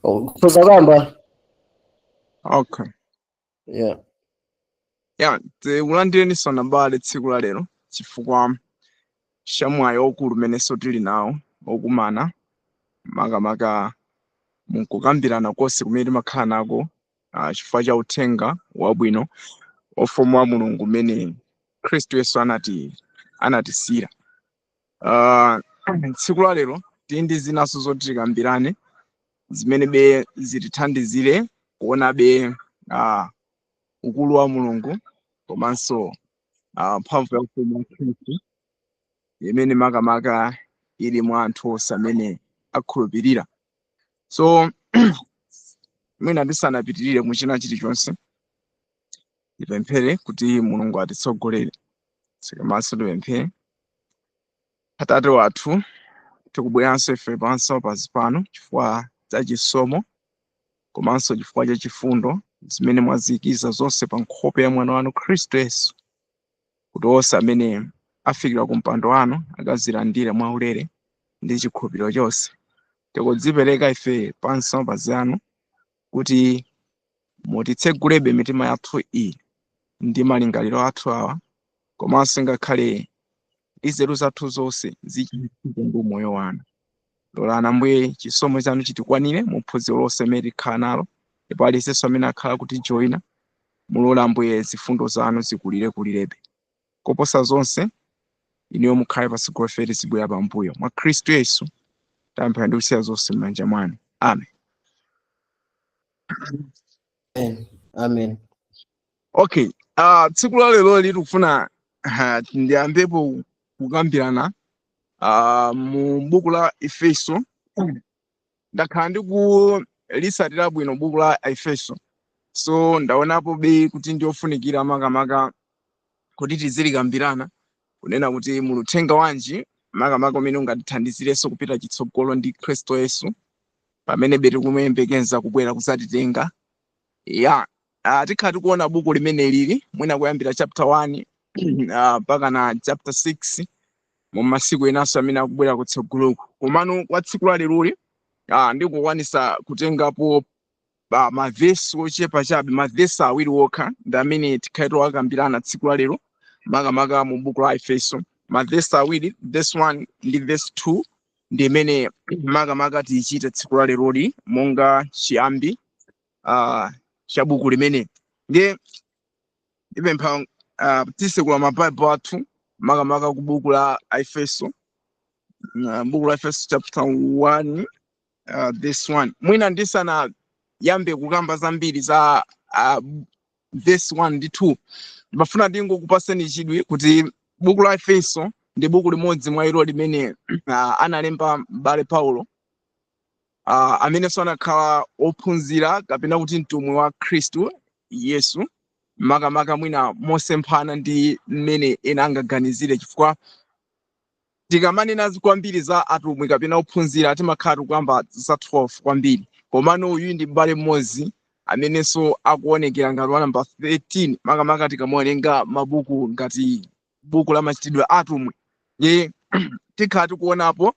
Kuza kamba. Okay. Yeah. Yeah, ulandireni sona mbale tsiku la lero chifukwa shamwayo okulu meneso tili nawo okumana makamaka mukukambirana konse kumene timakhala nako chifukwa cha uthenga wabwino ofumu wa mulungu umene khristu yesu anatisiyira. Tsiku la lero tili ndi zinaso zoti tikambirane zimene zitithandizire kuonabe ukulu wa mulungu komanso mphamvu ya ufumu wa khristu imene makamaka ili mwa anthu onse amene akhulupirira. So mwina ndisanapitirire muchina chilichonse tipemphere kuti mulungu atitsogolere. Komanso tipemphere. Atate wathu, tikubweranso ife pansi pano chifukwa cha chisomo komanso chifukwa cha chifundo zimene mwazikiza zonse pa nkhope ya mwana wanu khristu yesu, kuti onse amene afikira ku mpando wanu akazilandire mwaulere ndi chikhulupiriro chonse. Tikudzipereka ife pansi mapazi anu kuti mutitsegulebe mitima yathu iyi ndi malingaliro athu awa, komanso ngakhale nzeru zathu zonse zichitike ndi moyo wanu. Lolani Ambuye chisomo chanu chitikwanire mu phunziro lonse limene tikhala nalo, ndipo aliyense amene akhala kuti joyina mulole Ambuye zifundo zanu zikulirebe. Koposa zonse inuyo mukhale patsogolo pefe tizibwera pambuyo mwa khristu yesu tapemphera ndi kusiya zonse m'manja mwanu. Amen. Amen. Okay, tsiku la lero tikufuna ndiyambepo kukambirana mu buku la Efeso. Ndakhala ndikulisatira bwino buku la Efeso, so ndaonapo kuti ndiofunikira makamaka kuti tizilikambirana kunena kuti muluthenga wanji makamaka umene ungatithandizirenso kupita chitsogolo ndi khristu yesu pamene tikumuyembekeza kubwera kudzatitenga. Tikhala tikuona buku limene lili mwina kuyambira chapter 1 mpaka na chapter 6 mu masiku enaso amene akubwera kutsogoloko. Komano kwa tsiku la leroli ndikukwanisa kutengapo mavesi ochepa chabe, mavesi awiri wokha ndi amene tikhala tiwakambirana tsiku la lero makamaka mu buku la Efeso. Mavesi awiri, verse 1 ndi verse 2 ndi imene makamaka tiyichite tsiku la leroli monga chiyambi cha buku limene. Ndiye ndipempha tisekula mabaibulo athu makamaka ku buku la Efeso, buku la Efeso chapter 1 verse 1. Mwina ndisana yambe kukamba zambiri za verse 1 ndi 2, ndimafuna ndingokupaseni chidwi kuti buku la Efeso ndi buku limodzi mwa ilo limene analemba m'bale Paulo amenenso anakhala ophunzira kapena kuti mtumwi wa khristu yesu makamaka mwina mosemphana ndi mmene ena angaganizire, chifukwa tikamanena kwambiri za atumwi kapena ophunzira timakhala tikuyamba za 12 kwambiri, komano uyu ndi m'bale mmodzi amenenso akuonekera ngati wa namba 13 makamaka tikamuwerenga mabuku ngati buku la machitidwe atumwi. Tikhala tikuonapo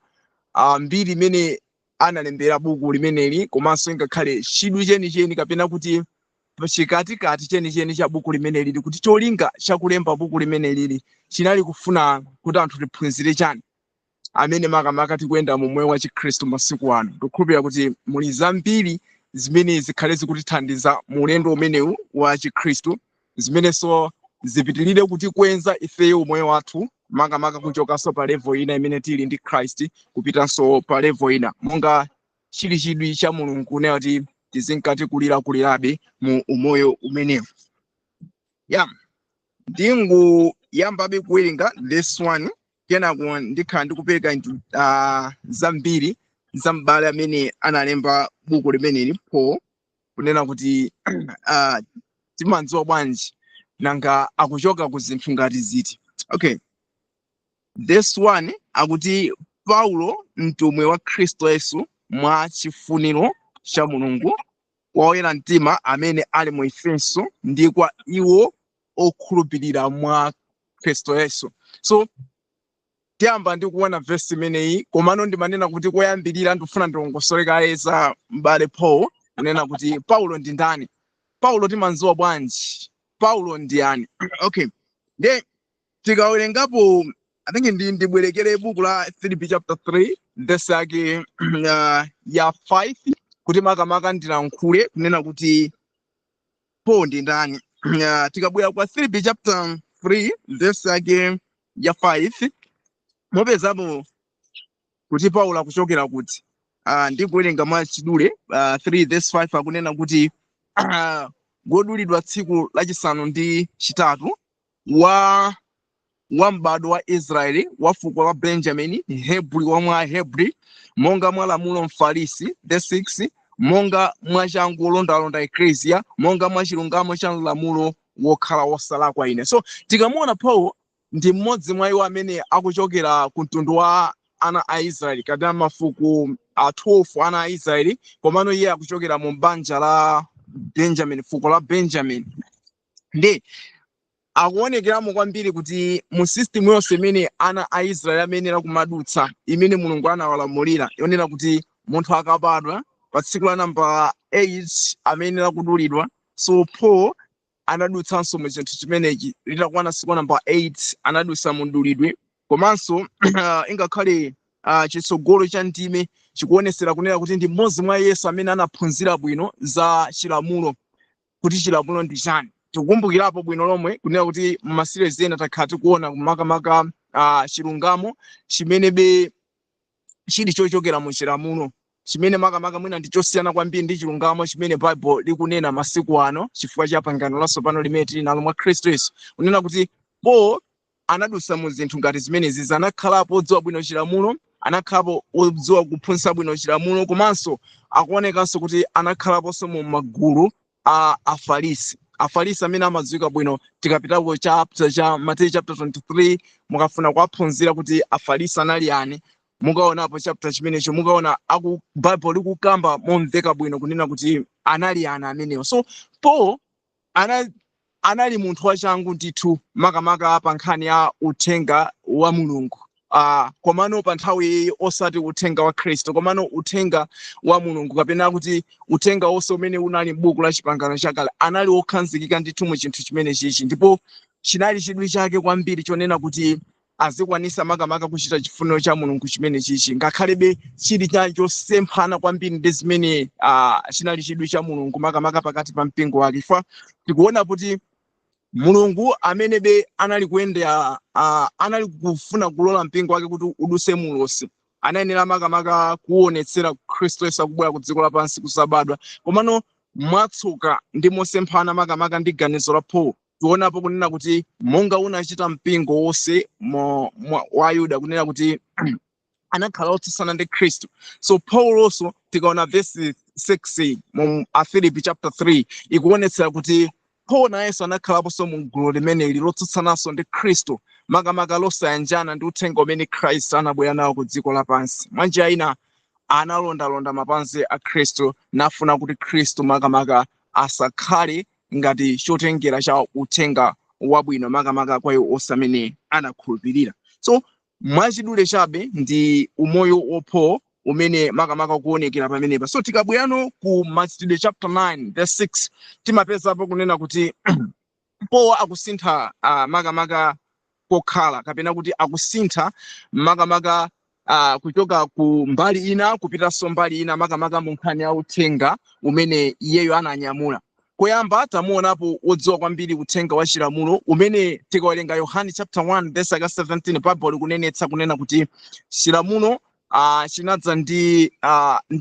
mbiri imene analembera buku limeneli, komanso ngakhale chidwi chenicheni kapena kuti chikatikati chenicheni cha buku limeneli kuti cholinga chakulemba buku limeneli chinali kufuna kuti anthu tiphunzire chani amene makamaka tikuyenda mu moyo wa chikhristu masiku ano. Ndikukhulupirira kuti muli zambiri zimene zikhale zikutithandiza mu ulendo umenewu wa chikhristu, zimenenso zipitirire kuti kwenza ifeyo moyo wathu makamaka kuchokanso pa level ina imene tili ndi Christ kupitanso pa level ina monga chili chidwi cha mulungu ne kuti tizinkati kulirabe mu umoyo umenewu. Ndingu yambabe kuwerenga verse 1 kenako ndikhala ndikupereka zambiri za m'bale amene analemba buku limeneli Paul kunena kuti timanziwa bwanji nanga akuchoka ku zinthu ngati ziti. Okay, verse 1 akuti Paulo mtumwi wa khristu yesu mwa chifuniro cha mulungu kwa oyera mtima amene ali mu Efeso ndi kwa iwo okhulupirira mwa khristu yesu. So tiyamba ndi kuona verse imeneyi komano ndimanena kuti koyambirira ndikufuna ndilongosoleka za m'bale Paul kunena kuti Paulo ndi ndani, Paulo timanziwa bwanji, Paulo ndi yani? Okay, then tikawerengapo I think ndibwerekere buku la Philippi chapter 3 verse yake ya 5 kuti makamaka ndilankhule kunena kuti Paul ndi ndani. Tikabwera kwa Philippi chapter 3 verse yake ya 5 mopezapo kuti Paulo akuchokera kuti ndikuwerenga mwachidule 3 verse 5 akunena kuti godulidwa tsiku lachisanu ndi chitatu wa m'bado wa Israeli wa fuko la Benjamini, Hebri wa mwa Hebri, monga mwa lamulo Mfarisi, verse 6, monga mwa changu londalonda Ecclesia, monga mwa chilungamo cha lamulo wokhala wosalakwa ine. So tikamuona Paul ndi mmodzi mwa iwo amene akuchokera ku mtundu wa ana a Israeli, kapena mafuko 12 ana a Israeli, komano iye akuchokera mu banja la Benjamin, fuko la Benjamin. Ndi akuonekeramo kwambiri kuti mu system yonse imene ana a Israeli amenera kumadutsa, imene Mulungu anawalamulira, yonena kuti munthu akabadwa pa tsiku la namba 8 amenera kudulidwa. So Paul anadutsanso mu chinthu chimenechi litakwana tsiku namba 8 anadutsa mu mdulidwe, komanso ingakhale chitsogolo cha ndime chikuonesera kunena kuti ndi mmodzi mwa Yesu amene anaphunzira bwino za chilamulo, kuti chilamulo ndi chani. Tikukumbukirapo bwino lomwe kunena kuti masiries ena takhala tikuona makamaka chilungamo chimene chili chochokera mu chilamulo, chimene makamaka mwina ndi chosiyana kwambiri ndi chilungamo chimene Bible likunena masiku ano chifukwa cha pangano latsopano limene tili nalo mwa Khristu Yesu. Kunena kuti Paul anadutsa mu zinthu ngati zimenezi, anakhalapo odziwa bwino chilamulo, anakhalapo odziwa kuphunzitsa bwino chilamulo, komanso akuonekanso kuti anakhalaponso mu magulu a Afarisi. Afarisi amene amadziwika bwino tikapitako chapter cha Matthew chapter 23 mukafuna kuwaphunzira kuti Afarisi anali yani, mukaonapo chapter chimenecho, mukaona Bible likukamba momveka bwino kunena kuti anali yani amenewo. So Paul anali munthu wachangu ndithu makamaka pa nkhani ya uthenga wa Mulungu, komano pa nthawi osati uthenga wa Khristu, komano uthenga wa Mulungu, kapena kuti uthenga wonse umene unali m'buku la chipangano chakale anali okhazikika ndithu mu chinthu chimene chichi, ndipo chinali chidwi chake kwambiri chonena kuti azikwanisa makamaka kuchita chifuniro cha Mulungu chimene chichi, ngakhalebe chili chosemphana kwambiri ndi zimene chinali chidwi cha Mulungu makamaka pakati pa mpingo wake. Ifa tikuona kuti Mulungu amene anali kuyenda anali kufuna kulola mpingo wake kuti uduse mulosi, anayenera makamaka kuonetsera Khristu Yesu akubwera ku dziko lapansi kusabadwa, komano mwatsuka ndi mosemphana makamaka ndi ganizo la Paul. Tuonapo kunena kuti monga unachita mpingo wonse wa Yuda kunena kuti anakhala otsutsana ndi Khristu. So Paul also tikaona verse 6 mu Philippi chapter 3 ikuonetsera kuti Paul na Yesu anakhalaponso mu gulu limene lotsutsanaso ndi Khristu, makamaka losayanjana ndi uthenga umene Khristu anabwera nawo ku dziko lapansi. Mwanjira ina analondalonda mapazi a Khristu, nafuna kuti Khristu makamaka asakhale ngati chotengera cha uthenga wabwino makamaka kwa iwo onse amene anakhulupirira. So mwachidule chabe ndi umoyo wa Paul umene makamaka kuonekera pamenepa. So tikabwerano ku Matthew chapter 9 verse 6 timapezapo kunena kuti Paul akusintha makamaka kokhala, kapena kuti akusintha makamaka kuchoka ku mbali ina kupitanso mbali ina makamaka mu nkhani ya uthenga umene iyeyo ananyamula. Koyamba tamuonapo wodziwa kwambiri uthenga wa chilamulo umene tikawerenga Yohane chapter 1 verse 17 Bible kunenetsa kunena kuti chilamulo chinadza ndi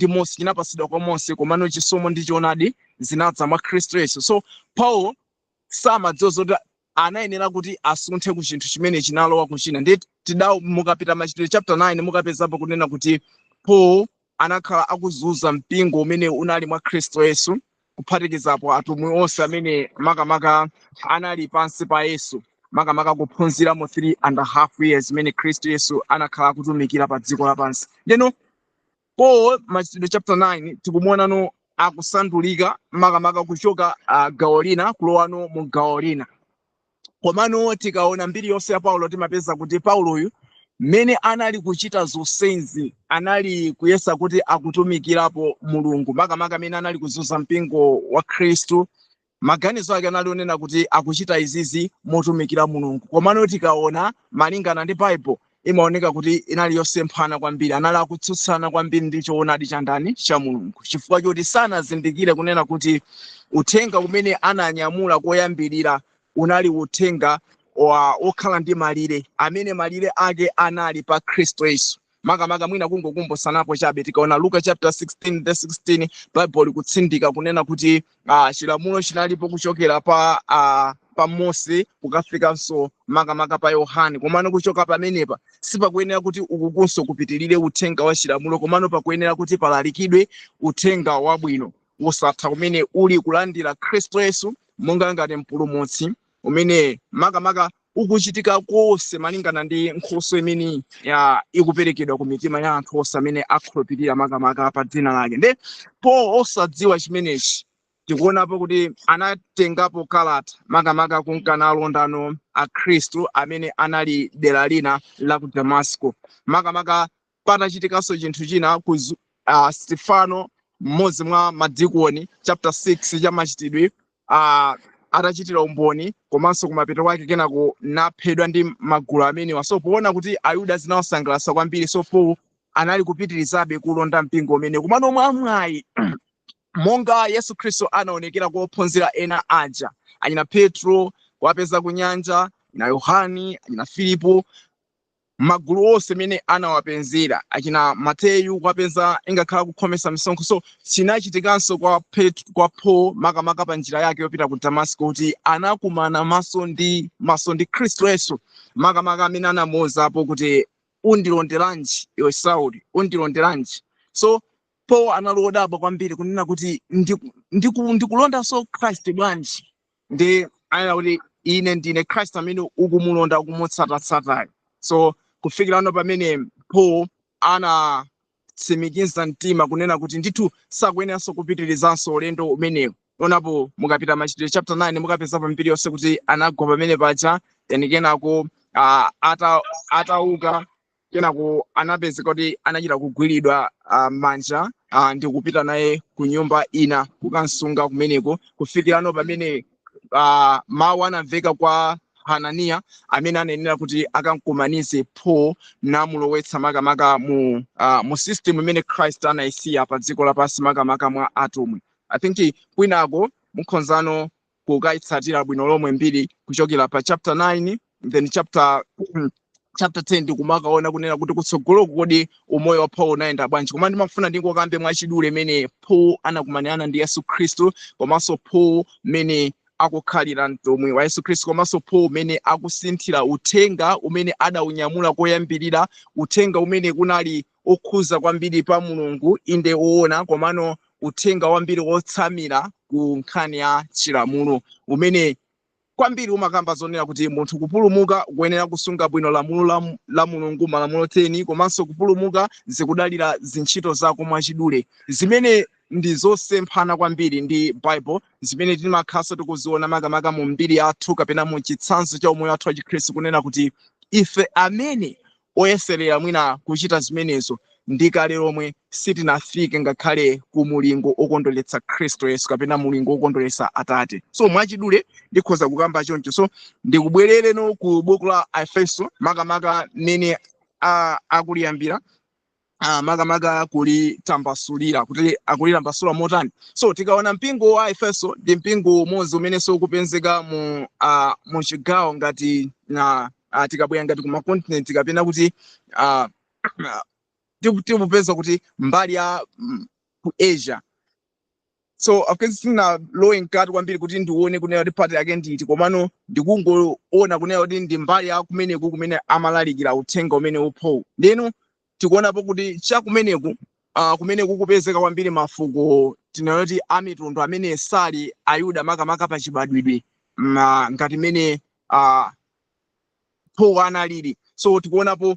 Mose, chinapasidwa kwa Mose, komano chisomo ndi choonadi zinadza mwa Khristu Yesu. So Paul samadziwa zoti anayenera kuti asunthe ku chinthu chimene chinalowa kuchina. Ndi mukapita Machitidwe chapter 9 mukapezapo kunena kuti Paul anakhala akuzunza mpingo umene unali mwa Khristu Yesu, kuphatikizapo atumwi onse amene makamaka anali pansi pa Yesu, makamaka kuphunzira mo 3.5 years imene Khristu Yesu anakhala akutumikira pa dziko lapansi. Ndeno Paul Machitidwe chapter 9 tikumuonano akusandulika makamaka kuchoka gawo lina kulowano mu gawo lina. Komano tikaona mbiri yonse ya Paulo timapeza kuti Paulo uyu mmene anali kuchita zonsenzi anali kuyesa kuti akutumikirapo Mulungu, makamaka amene anali kuzunza mpingo wa Khristu. Maganizo ake anali onena kuti akuchita izizi motumikira Mulungu, komano tikaona malingana ndi Bible imaoneka kuti inali yosemphana kwambiri, anali akutsutsana kwambiri ndi choonadi cha ndani cha Mulungu, chifukwa choti sanazindikire kunena kuti uthenga umene ananyamula koyambirira unali uthenga okhala ndi malire, amene malire ake anali pa Khristu Yesu. Makamaka mwina kungokumbusanapo chabe tikaona Luka chapter 16:16 Bible ikutsindika kunena kuti chilamulo chinalipo kuchokera pa Mose kukafikanso makamaka pa Yohane, komano kuchoka pamenepa sipakuyenera kuti ukukunso kupitirire uthenga wa chilamulo, komano pakuyenera kuti palalikidwe uthenga wabwino wosatha umene uli kulandira Khristu Yesu monga ngati mpulumutsi umene makamaka ukuchitika konse malingana ndi nkhoso imene ikuperekedwa ku mitima ya anthu onse amene akhulupirira makamaka pa dzina lake. Nde po osadziwa chimenechi tikuonapo kuti anatengapo kalata makamaka kunkana alondano a Khristu amene anali dera lina la ku Damasco. Makamaka patachitikanso chinthu china ku Stefano, mmodzi mwa madikoni, chapter 6 cha machitidwe, atachitira umboni komanso kumapeto kwake kenako naphedwa ndi magulu amene so poona kuti Ayuda zinawasangalatsa kwambiri, so po anali kupitirizabe kulonda mpingo umene. Komano mwamwayi monga Yesu Khristu anaonekera kwa ophunzira ena aja, anyina Petro wapeza ku nyanja, na Yohani, anyina Filipo, magulu onse mene anawapenzera, achina Mateyu wapeza ingakhala kukhomesa misonkho. So chinachitikanso kwa Paul makamaka pa njira yake yopita ku Damasco kuti anakumana maso ndi Khristu Yesu, makamaka amene anamuwuzapo kuti undilonderanji iwe Sauli, undilonderanji. So Paul analodapo kwambiri kunena kuti ndikulondanso Khristu bwanji, ndi anena kuti ine ndine Khristu amene ukumulonda ukumutsatatsatayo. So kufikira ano pamene Paul anatsimikiza mtima kunena kuti ndithu sakuyeneranso kupitirizanso ulendo umenewu. Onapo mukapita machitidwe chapter 9 mukapeza pambiri yonse kuti anagwa pamene paja, yani kenako atauka kenako anapezeka kuti anachita kugwiridwa manja ndi kupita naye ku nyumba ina kukansunga kumeneko. Kufikira ano pamene mawu anamveka kwa Hananiya amene anenera kuti akankumanize Paul namulowetsa makamaka mu system imene Christ anayisiya pa dziko lapansi makamaka mwa atumwi. I think kwinako mukhoza kukayitsatira bwino lomwe mbiri kuchokera pa chapter 9 then chapter 10 ndikumakaona kunena kuti kutsogolo kodi umoyo wa Paul unaenda bwanji. Koma ndimafuna ndingokambe mwachidule mene Paul anakumanirana ndi Yesu Khristu, komanso Paul mene akukhalira mtumwi wa Yesu Khristu, komanso Paul mene akusinthira uthenga umene adaunyamula koyambirira, uthenga umene kunali okhuza kwambiri pa Mulungu inde woona, komano uthenga wambiri wotsamira ku nkhani ya chilamulo umene kwambiri umakamba zonena kuti munthu kupulumuka kuyenera kusunga bwino lamulo la Mulungu, malamulo 10, komanso kupulumuka zikudalira zintchito zako mwachidule, zimene ndi zosemphana kwambiri ndi Bible, zimene timakhaso tikuziona makamaka mu mbiri yathu kapena mu chitsanzo cha umoyo wathu wa Chikhristu kunena kuti ife amene oyeserera mwina kuchita zimenezo ndikale lomwe sitinafike ngakhale ku mulingo okondweretsa Khristu Yesu kapena mulingo okondweretsa Atate. So mwachidule ndikhoza kukamba choncho. So ndikubwerere no ku buku la Efeso makamaka nene akuliyambira makamaka kulitambasulira kuti akulitambasula motani. So tikaona mpingo wa Efeso ndi mpingo umodzi umene ukupezeka mu chigawo ngati tikabwera ngati ku makontinenti kapena kuti tikupeza kuti mbali ya ku Asia. So of course sina low nkati kwambiri kuti ndione kunena kuti part yake nditi, komano ndikungoona kunena kuti ndi mbali ya kumeneku kumene amalalikira uthenga umene uPaul. Ndeno tikuonapo kuti chakumeneku kumeneku kupezeka kwambiri mafuko tinoti amitundu amene sali Ayuda makamaka pa chibadwidwe ngati mene Paul analili. So tikuonapo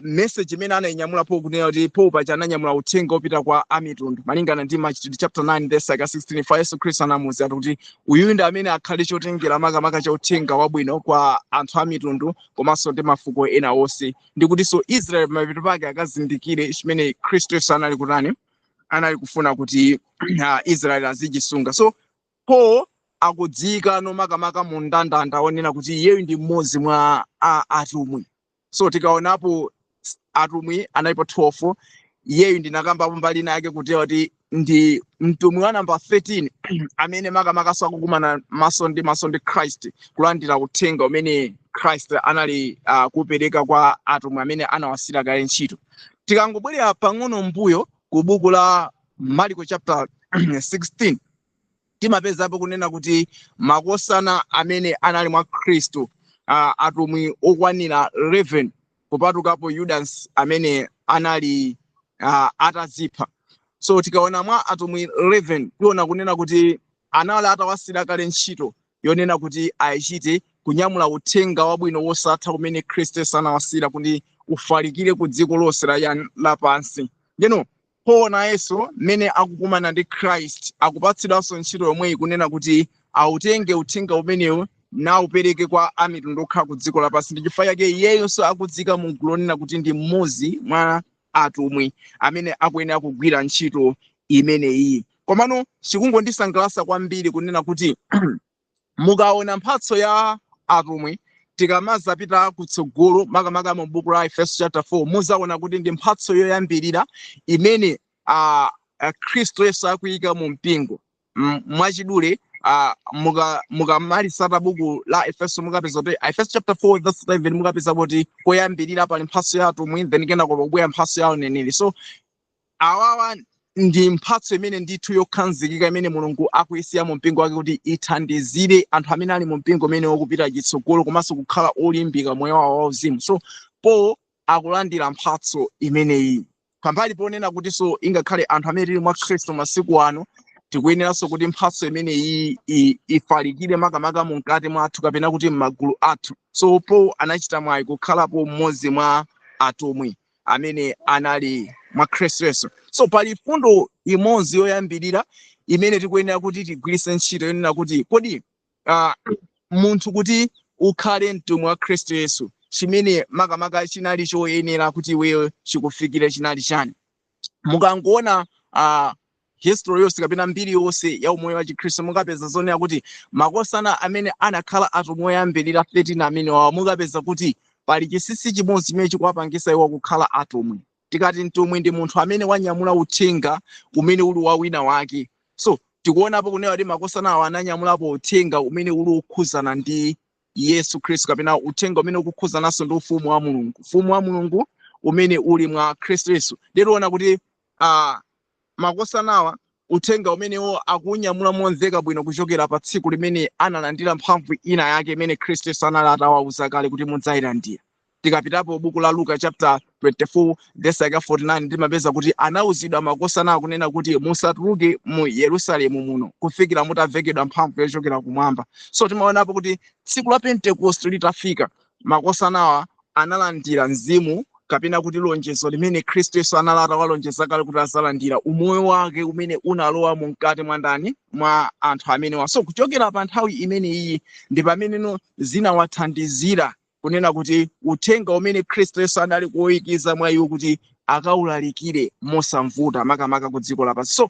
message imene anayinyamula Paul kunena kuti Paul paja ananyamula uthenga opita kwa amitundu malingana ndi Machitidwe chapter 9 verse 16 fa Yesu Khristu anamuwuza kuti uyu ndi amene akhale chotengera makamaka cha uthenga wabwino kwa anthu amitundu komanso ndi mafuko ena onse ndi kutinso Israel mapeto pake akazindikire chimene Khristu Yesu anali kutani anali kufuna kuti Israel azichisunga. So Paul akudzika no makamaka mu ndandanda onena kuti iyeyu ndi mmodzi mwa atumwi. So tikaonapo atumwi analipo 12, iyeyu ndinakambapo mbali nake kuti ndi mtumwi wa namba 13 amene makamaka sakukumana maso ndi Christ kulandira uthenga umene Christ anali kupereka kwa atumwi amene anawasira kale ntchito. Tikangobwerera pang'ono mbuyo ku buku la Marko chapter 16 timapezapo kunena kuti makosana amene anali mwa Khristu atumwi okwanira 11 kupatukapo Judas amene anali atazipha. So tikaona mwa atumwi 11 tiona kunena kuti anali atawasira kale ntchito yonena kuti ayichite kunyamula uthenga wabwino wosatha kumene Khristu sanawasira kuti ufalikire ku dziko lonse lapansi. Paul nayenso mmene akukumana ndi Christ akupatsidwanso ntchito yomweyi kunena kuti autenge uthenga umenewu naupereke kwa amitundu okhala ku dziko lapansi. Ndi chifukwa chake iyeyonso akudzika mu gulu lonena kuti ndi mmodzi mwa atumwi amene akuyenera kugwira ntchito imeneyi. Komano chikungondisangalatsa kwambiri kunena kuti mukaona mphatso ya atumwi tikamazapita kutsogolo makamaka mu buku la Efeso chapter 4 muzaona kuti ndi mphatso yoyambirira imene Khristu Yesu akuyika mu mpingo. Mwachidule mukamalisata buku la Efeso mukapeza kuti Efeso chapter 4 verse 11 mukapeza kuti koyambirira pali mphatso ya atumwi then kenako pobwera mphatso ya uneneri. So awawa ndi mphatso imene ndithu yokhazikika imene Mulungu akuyisiya mu mpingo wake kuti ithandizire anthu amene ali mu mpingo umene wokupita chitsogolo komanso kukhala olimbika moyo wawo wauzimu. So Paul akulandira mphatso imeneyi pambali ponena kuti so ingakhale anthu amene tili mwa Khristu masiku ano tikuyeneranso kuti mphatso imeneyi ifalikire makamaka mu mkati mwathu kapena kuti m'magulu athu. So Paul anachita mwayi kukhalapo mmodzi mwa atumwi amene anali mwa Khristu Yesu. So pali fundo imodzi yoyambirira imene tikuyenera kuti tigwiritse ntchito yonena kuti kodi munthu kuti ukhale mtumwi wa Khristu Yesu chimene makamaka chinali choyenera kuti iweyo chikufikire chinali chani. Mukangoona history yonse kapena mbiri yonse ya umoyo wa Chikhristu mukapeza zonena kuti makosana amene anakhala atumwi oyambirira 13 amene wawa mukapeza kuti pali chinsinsi chimodzi chimene chikuwapangisa iwo kukhala atumwi. Tikati mtumwi ndi munthu amene wanyamula uthenga umene uli wa wina wake. So tikuonapo kunena kuti makosana awa ananyamulapo uthenga umene uli ukhuzana ndi Yesu Khristu kapena uthenga umene ukukhuzananso ndi ufumu wa Mulungu. Ufumu wa Mulungu umene uli mwa Khristu Yesu. Ndikuona kuti makosana awa uthenga umenewo akunyamula momveka bwino kuchokera pa tsiku limene analandira mphamvu ina yake imene Khristu Yesu anali atawawuza kale kuti mudzayilandira. Tikapitapo buku la Luka chapter 24 verse 49 timapeza kuti anawuzidwa makosana akunena kuti musatuluke mu Yerusalemu muno kufikira mutavekedwa mphamvu yochokera kumwamba. So timaonapo kuti tsiku la Pentecost litafika makosanawa analandira mzimu kapena kuti lonjezo limene Khristu Yesu anali atawalonjeza kale kuti azalandira umoyo wake umene unalowa mu mkati mwa ndani mwa anthu amenewa. So kuchokera pa nthawi imene iyi ndi pamene zinawathandizira kunena kuti uthenga umene Khristu Yesu anali kuyikiza mwa iwo kuti akawulalikire mosamvuta makamaka ku dziko lapansi. So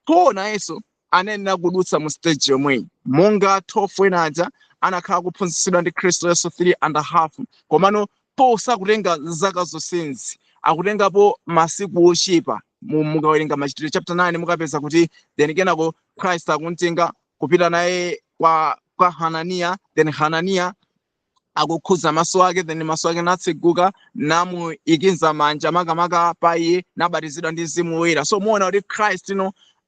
Paul nayenso anenera kudutsa mu stage yomweyi monga 12 ena aja anakhala kuphunzitsidwa ndi Khristu Yesu 3.5 komano Paul sakutenga zaka zonsezi akutengapo masiku ochepa. Mukawerenga Machitidwe chapter 9 mukapeza kuti then kenako Christ akumtenga kupita naye kwa Hananiya, then Hananiya akukhuza maso ake then maso ake natseguka namuikiza manja makamaka pa iye nabatizidwa ndi Mzimu Woyera. So muona kuti Christ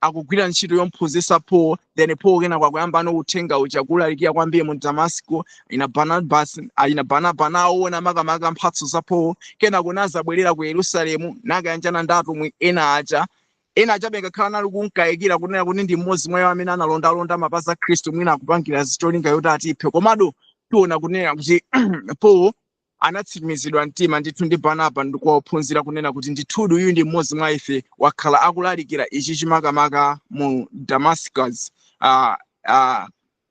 akugwira ntchito yomphunzitsa Paul then Paul kenako akuyamba uthenga uja kulalikira kwambiri mu Damasco ina Barnabas aona makamaka mphatso za Paul kenako nazabwerera ku Yerusalemu nakayanjana ndi atumwi ena aja ngakhala nali kunkayikira kunena kuti ndi mmodzi mwa iwo amene analondalonda mapazi a Khristu mwina akupangira cholinga yoti atiphe. Komado tiona kunena kuti Paul anatsimikizidwa mtima ndithu ndi Barnaba ndi kuwaphunzira kunena kuti ndithudi uyu ndi mmodzi mwa ife wakhala akulalikira ichi chimakamaka mu Damascus.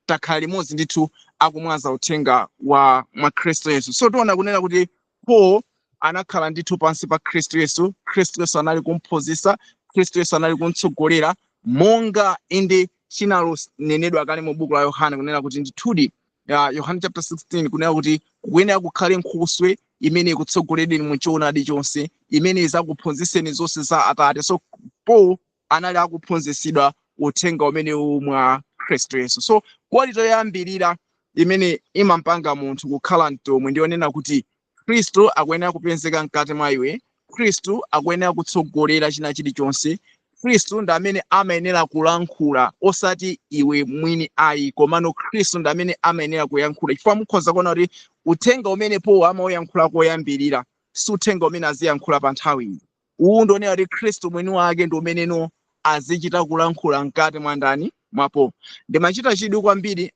Takhala limodzi ndithu akumwaza uthenga wa mwa Khristu Yesu. So tiona kunena kuti Paul anakhala ndithu pansi pa Khristu Yesu. Khristu Yesu anali kumphunzitsa, Khristu Yesu anali kumtsogolera, monga inde chinanenedwa kale mu buku la Yohane kunena kuti ndithudi Yohane chapter 16 kunena kuti kuyenera kukhale Nkhoswe imene ikutsogolereni mu choonadi chonse, imene izakuphunzitseni zonse za Atate. So Paul anali akuphunzitsidwa uthenga umene mwa Khristu Yesu. So kwalito yoyambirira imene imampanga munthu kukhala mtumwi ndionena kuti Khristu akuyenera kupezeka mkati mwa iwe, Khristu akuyenera kutsogolera china chilichonse, Khristu ndi amene amayenera kulankhula osati iwe mwini ayi, komano Khristu ndi amene amayenera kuyankhula. Chifukwa mukhoza kuona kuti uthenga umene Paul amayankhula koyambirira si uthenga umene aziyankhula pa nthawi iyi. Uwu ndionera kuti Khristu mwini wake ndi umeneno azichita kulankhula mkati mwa ndani mwapo. Ndimachita chidwi kwambiri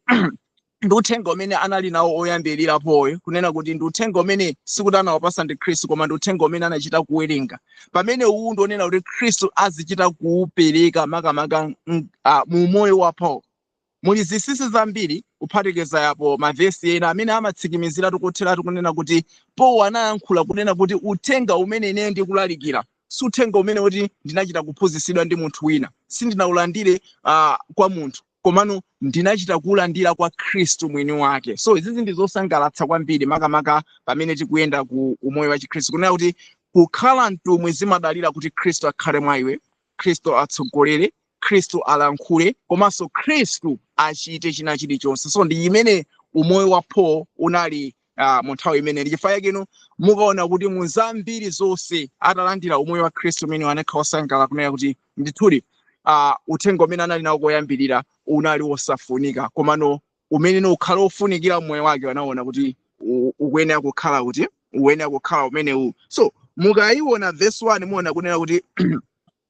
ndi uthenga umene anali nawo oyambirira Paul kunena kuti ndi uthenga umene sikuti anawapasa ndi Khristu, koma ndi uthenga umene anachita kuwerenga. Pamene uwu ndionena kuti Khristu azichita kuupereka makamaka mu moyo wa Paul. Muli zisisi zambiri kuphatikiza yapo mavesi ena amene amatsikimizira tikutheratu kunena kuti Paul anayankhula kunena kuti uthenga umene ine ndikulalikira si uthenga umene kuti ndinachita kuphunzitsidwa ndi munthu wina, sindinaulandire kwa munthu, komano ndinachita kulandira kwa Khristu mwini wake. So izizi ndi zosangalatsa kwambiri makamaka pamene tikuyenda ku umoyo wa Chikhristu, kunena kuti kukhala mtumwi zimadalira kuti Khristu akhale mwa iwe, Khristu atsogolere, Khristu alankhule, komanso Khristu achite china chilichonse. So ndi imene umoyo wa Paul unali mu nthawi imene. Chifukwa chake mukaona kuti mu zambiri zonse atalandira umoyo wa Khristu umene anakhala osangala kunena kuti ndithudi uthenga umene anali nawo koyambirira unali wosafunika, komano umene ukhala ofunikira mmoyo wake anaona kuti ukuyenera kukhala kuti ukuyenera kukhala umene uwu. So mukayiona verse 1 muona kunena kuti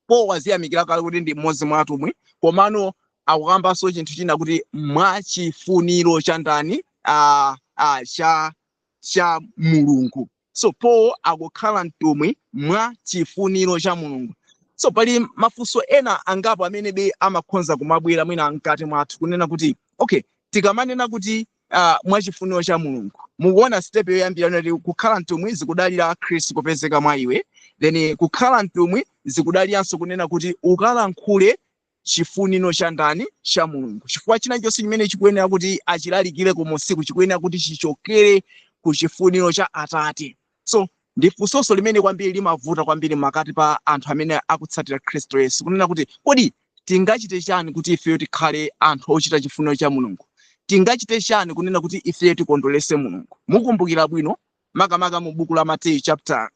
Paul waziyamikira kale kuti ndi mmodzi mwa atumwi, komano akukambanso chinthu china kuti mwa chifuniro cha ndani cha Mulungu. So Paul akukhala mtumwi mwa chifuniro cha Mulungu. So pali mafunso ena angapo amene be amakhonza kumabwera mwina mkati mwathu kunena kuti okay, tikamanena kuti mwa chifuniro cha Mulungu, mukuona step yoyambira kuti kukhala mtumwi zikudalira Khristu kupezeka mwa iwe, then kukhala mtumwi zikudaliranso kunena kuti ukalankhule chifuniro cha ndani cha Mulungu. Chifukwa china chonse chimene chikuyenera kuti achilalikire ku musiku chikuyenera kuti chichokere ku chifuniro cha Atate. So ndi funso limene kwambiri limavuta kwambiri makati pa anthu amene akutsatira Khristu Yesu, kunena kuti kodi tingachite chani kuti ife tikhale anthu ochita chifuniro cha Mulungu? Tingachite chani kunena kuti ife tikondolese Mulungu? Mukumbukira bwino makamaka mu buku la Mateyu chapter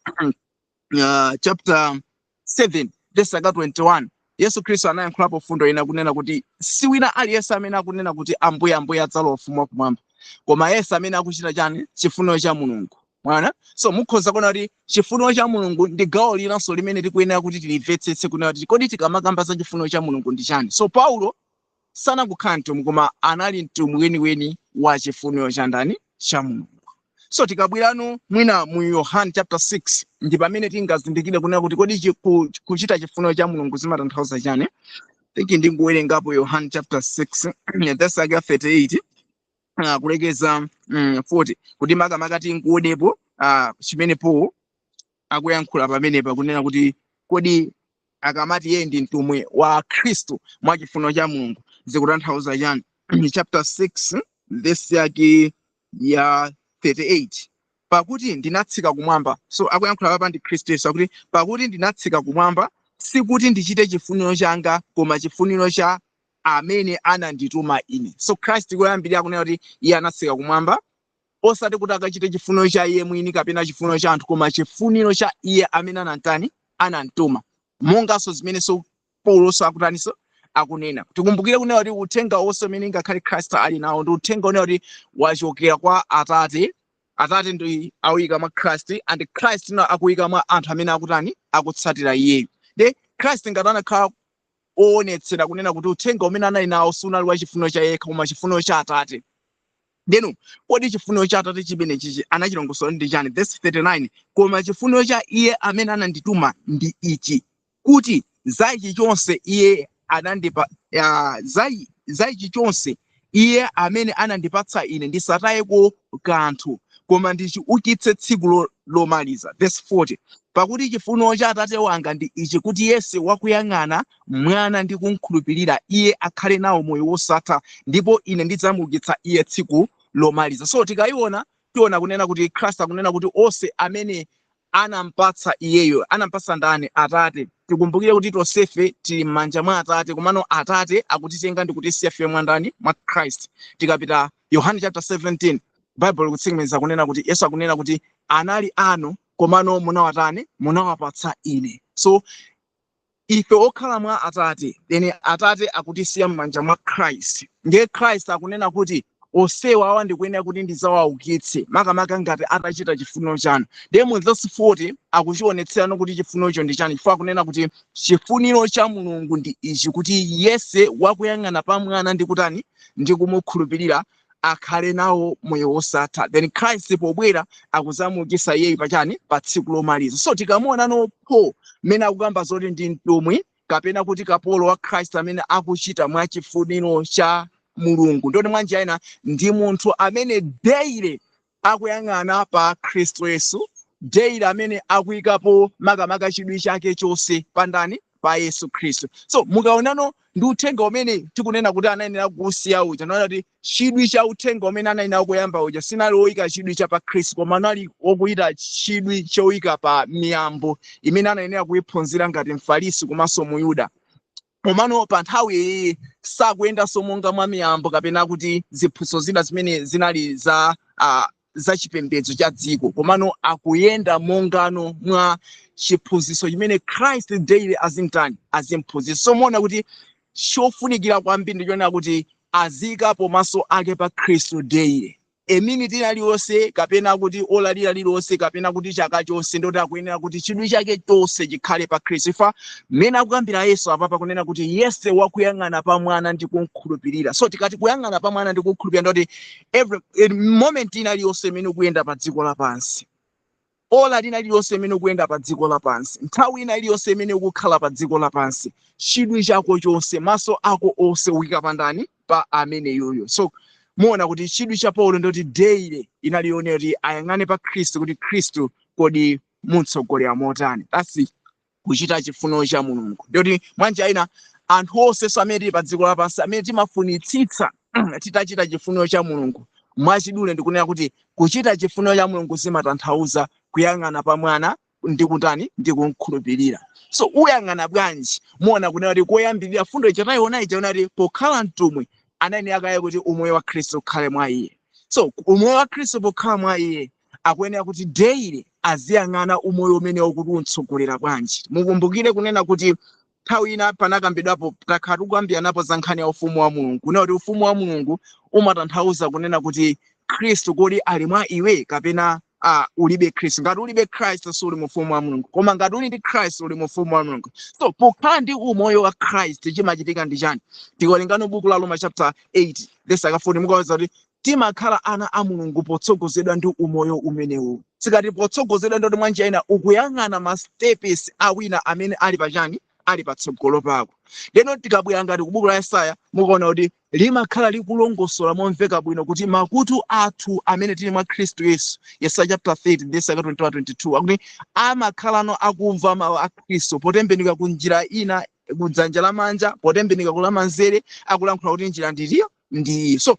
7 verse 21, Yesu Khristu anayankhulapo fundo ina kunena kuti si wina aliyense amene akunena kuti Ambuye Ambuye adzalowa ufumu wakumwamba, koma Yesu amene akuchita chani chifuniro cha Mulungu. Mwana? So mukhoza kuona kuti chifuniro cha Mulungu ndi gawo linanso limene tikuyenera kuti tilimvetsetse kunena kuti kodi tikamakamba za chifuniro cha Mulungu ndi chani. So Paulo sanakukhala mtumwi, koma anali mtumwi weniweni wa chifuniro cha ndani cha Mulungu. So tikabwirano mwina mu Yohane chapter 6 ndi pamene tingazindikire kunena kuti kodi kuchita chifuniro cha Mulungu zimatanthauza chani. Thinking ndingowerengapo Yohane chapter 6 verse 38 kulekeza 40 kuti makamaka tinkuonepo chimene Paul akuyankhula pamenepa kunena kuti kodi akamati yeye ndi mtumwi wa Khristu mwa chifuniro cha Mulungu zikutanthauza chani. Chapter 6 verse yake ya 38, pakuti ndinatsika kumwamba. So akuyankhula papa ndi Khristu Yesu akuti pakuti ndinatsika kumwamba sikuti ndichite chifuniro changa koma chifuniro cha amene anandituma ine. So Christ koyambirira kunena kuti iye anatsika kumwamba, osati kuti akachite chifuniro cha iye mwini kapena chifuniro cha anthu, koma chifuniro cha iye amene anantuma. Monganso zimene so Paulo akutaniso akunena. Tikumbukire kunena kuti uthenga wonse umene ngakhale Christ ali nawo ndi uthenga unena kuti wachokera kwa Atate. Atate ndi awika mwa Christ, and Christ na akuyika mwa anthu amene akutsatira iye. De Christ ngati anakhala oonetsera kunena kuti uthenga umene anali nawo sunali wa chifuniro cha yekha koma chifuniro cha Atate. Deno kodi chifuniro cha Atate chimene chichi anachilongosola ndi chani? Verse 39, koma chifuniro cha iye amene anandituma ndi ichi, kuti za ichi chonse iye anandipa za ichi chonse iye amene anandipatsa ine ndisatayeko kanthu, koma ndichiukitse tsiku lomaliza. Verse 40, pakuti chifuniro cha Atate wanga ndi ichi, kuti yense wakuyang'ana mwana ndi kumkhulupirira iye akhale nawo moyo wosatha, ndipo ine ndidzamuukitsa iye tsiku lomaliza. So tikayiona tiona kunena kuti Christ akunena kuti onse amene anampatsa iyeyo, anampatsa ndani? Atate. Tikumbukire kuti tonsefe tili m'manja mwa Atate, komano Atate akutitenga ndi kutisiya ife mwandani? Mwa Christ. Tikapita Yohane chapter 17, Bible ikutsimikizira kunena kuti Yesu akunena kuti anali anu komano munawatani? Munawapatsa ine. So ife okhala mwa Atate, then Atate akutisiya m'manja mwa Christ. Ndiye Christ akunena kuti onsewa awa ndikuyenera kuti ndidzawaukitse makamaka ngati atachita chifuniro chanu. Ndiye mu verse 40 akuchionetserano kuti chifuniro icho ndi chani, chifukwa akunena kuti chifuniro cha Mulungu ndi ichi, kuti yense wakuyang'ana pa mwana ndi kutani? Ndi kumukhulupirira akhale nawo moyo wosatha. Then Christ pobwera akuzamuukitsa iyeyo pachani? Pa tsiku lomaliza. So tikamuona no Paul mene akukamba zoti ndi mtumwi kapena kuti kapolo wa Christ amene akuchita mwa chifuniro cha Mulungu, ndoti mwanjira ina ndi munthu amene daily akuyang'ana pa Kristu Yesu, daily amene akuyikapo makamaka chidwi chake chonse pandani? Pa Yesu Kristu. So mukaonano ndi uthenga umene tikunena kuti anayenera kusiya uja, naona kuti chidwi cha uthenga umene anayenera kuyamba uja sinali woyika chidwi cha pa Kristu, koma anali wokuyita chidwi choyika pa miyambo imene anayenera kuyiphunzira ngati Mfarisi komanso Muyuda. Komano pa nthawi iyi sakuyendanso monga mwa miyambo kapena kuti ziphunzitso zina zimene zinali za chipembedzo cha dziko, komano akuyenda mongano mwa chiphunzitso chimene Christ daily azimphunzitsa. So muona kuti chofunikira kwambiri ndichonena kuti azika pomaso ake pa Kristu daily. Minute iliyonse kapena kuti ola lililonse kapena kuti chaka chonse ndoti akuyenera kuti chidwi chake chonse chikhale pa Kristu. Ifa mmene akukambira Yesu apapa kunena kuti yense wakuyang'ana pa mwana ndi kumkhulupirira. So tikati kuyang'ana pa mwana ndi kumkhulupirira ndoti every moment iliyonse imene ukuyenda pa dziko lapansi, ola lililonse imene ukuyenda pa dziko lapansi, nthawi iliyonse imene ukukhala pa dziko lapansi, chidwi chako chonse, maso ako onse uyika pandani? Pa amene yoyo. So muona kuti chidwi cha Paulo ndoti daily inalionera kuti ayang'ane pa Kristu, kuti Kristu kodi mutsogolera motani. That's kuchita chifuniro cha Mulungu. Ndoti mwanjira ina anthu onse amene tili pa dziko lapansi amene timafunitsitsa titachita chifuniro cha Mulungu mwachidule ndikunena kuti kuchita chifuniro cha Mulungu zimatanthauza kuyang'ana pa mwana ndi kutani? Ndi kumkhulupirira. So uyang'ana bwanji? Muona kunena kuti koyambirira fundo ichatayiona kuti pokhala mtumwi anayenera kaya kuti umoyo wa Kristu ukhale mwa iye. So umoyo wa Kristu pokhala mwa iye akuyenera kuti daily aziyang'ana umoyo umene ukuti untsogolera bwanji. Mukumbukire kunena kuti nthawi ina panakambidwapo takhala tikukambiranapo za nkhani ya ufumu wa Mulungu, kunena kuti ufumu wa Mulungu umatanthauza kunena kuti Kristu kodi ali mwa iwe kapena ulibe Kristu. Ngati ulibe Kristu suli mu ufumu wa Mulungu, koma ngati uli ndi Kristu uli mu ufumu wa Mulungu. So pokhala ndi umoyo wa Kristu chimachitika ndi chani? Tikawerengano buku la Roma chapter 8 verse 40 mukuweza kuti timakhala ana a Mulungu potsogozedwa ndi umoyo umenewu. Sikati potsogozedwa ndoti mwanjira ina ukuyang'ana ma steps awina amene ali pachani? Ali patsogolo pako. Lero tikabwera ngati ku buku la Yesaya mukuona kuti limakhala likulongosola momveka bwino kuti makutu athu amene tili mwa Kristu Yesu, Yesaya chapter 30 verse 21-22, akuti amakhalano akumva mawu a Kristu potembenuka ku njira ina kudzanja lamanja, potembenuka kulamanzere, akulankhula kuti njira ndiliyo ndi. So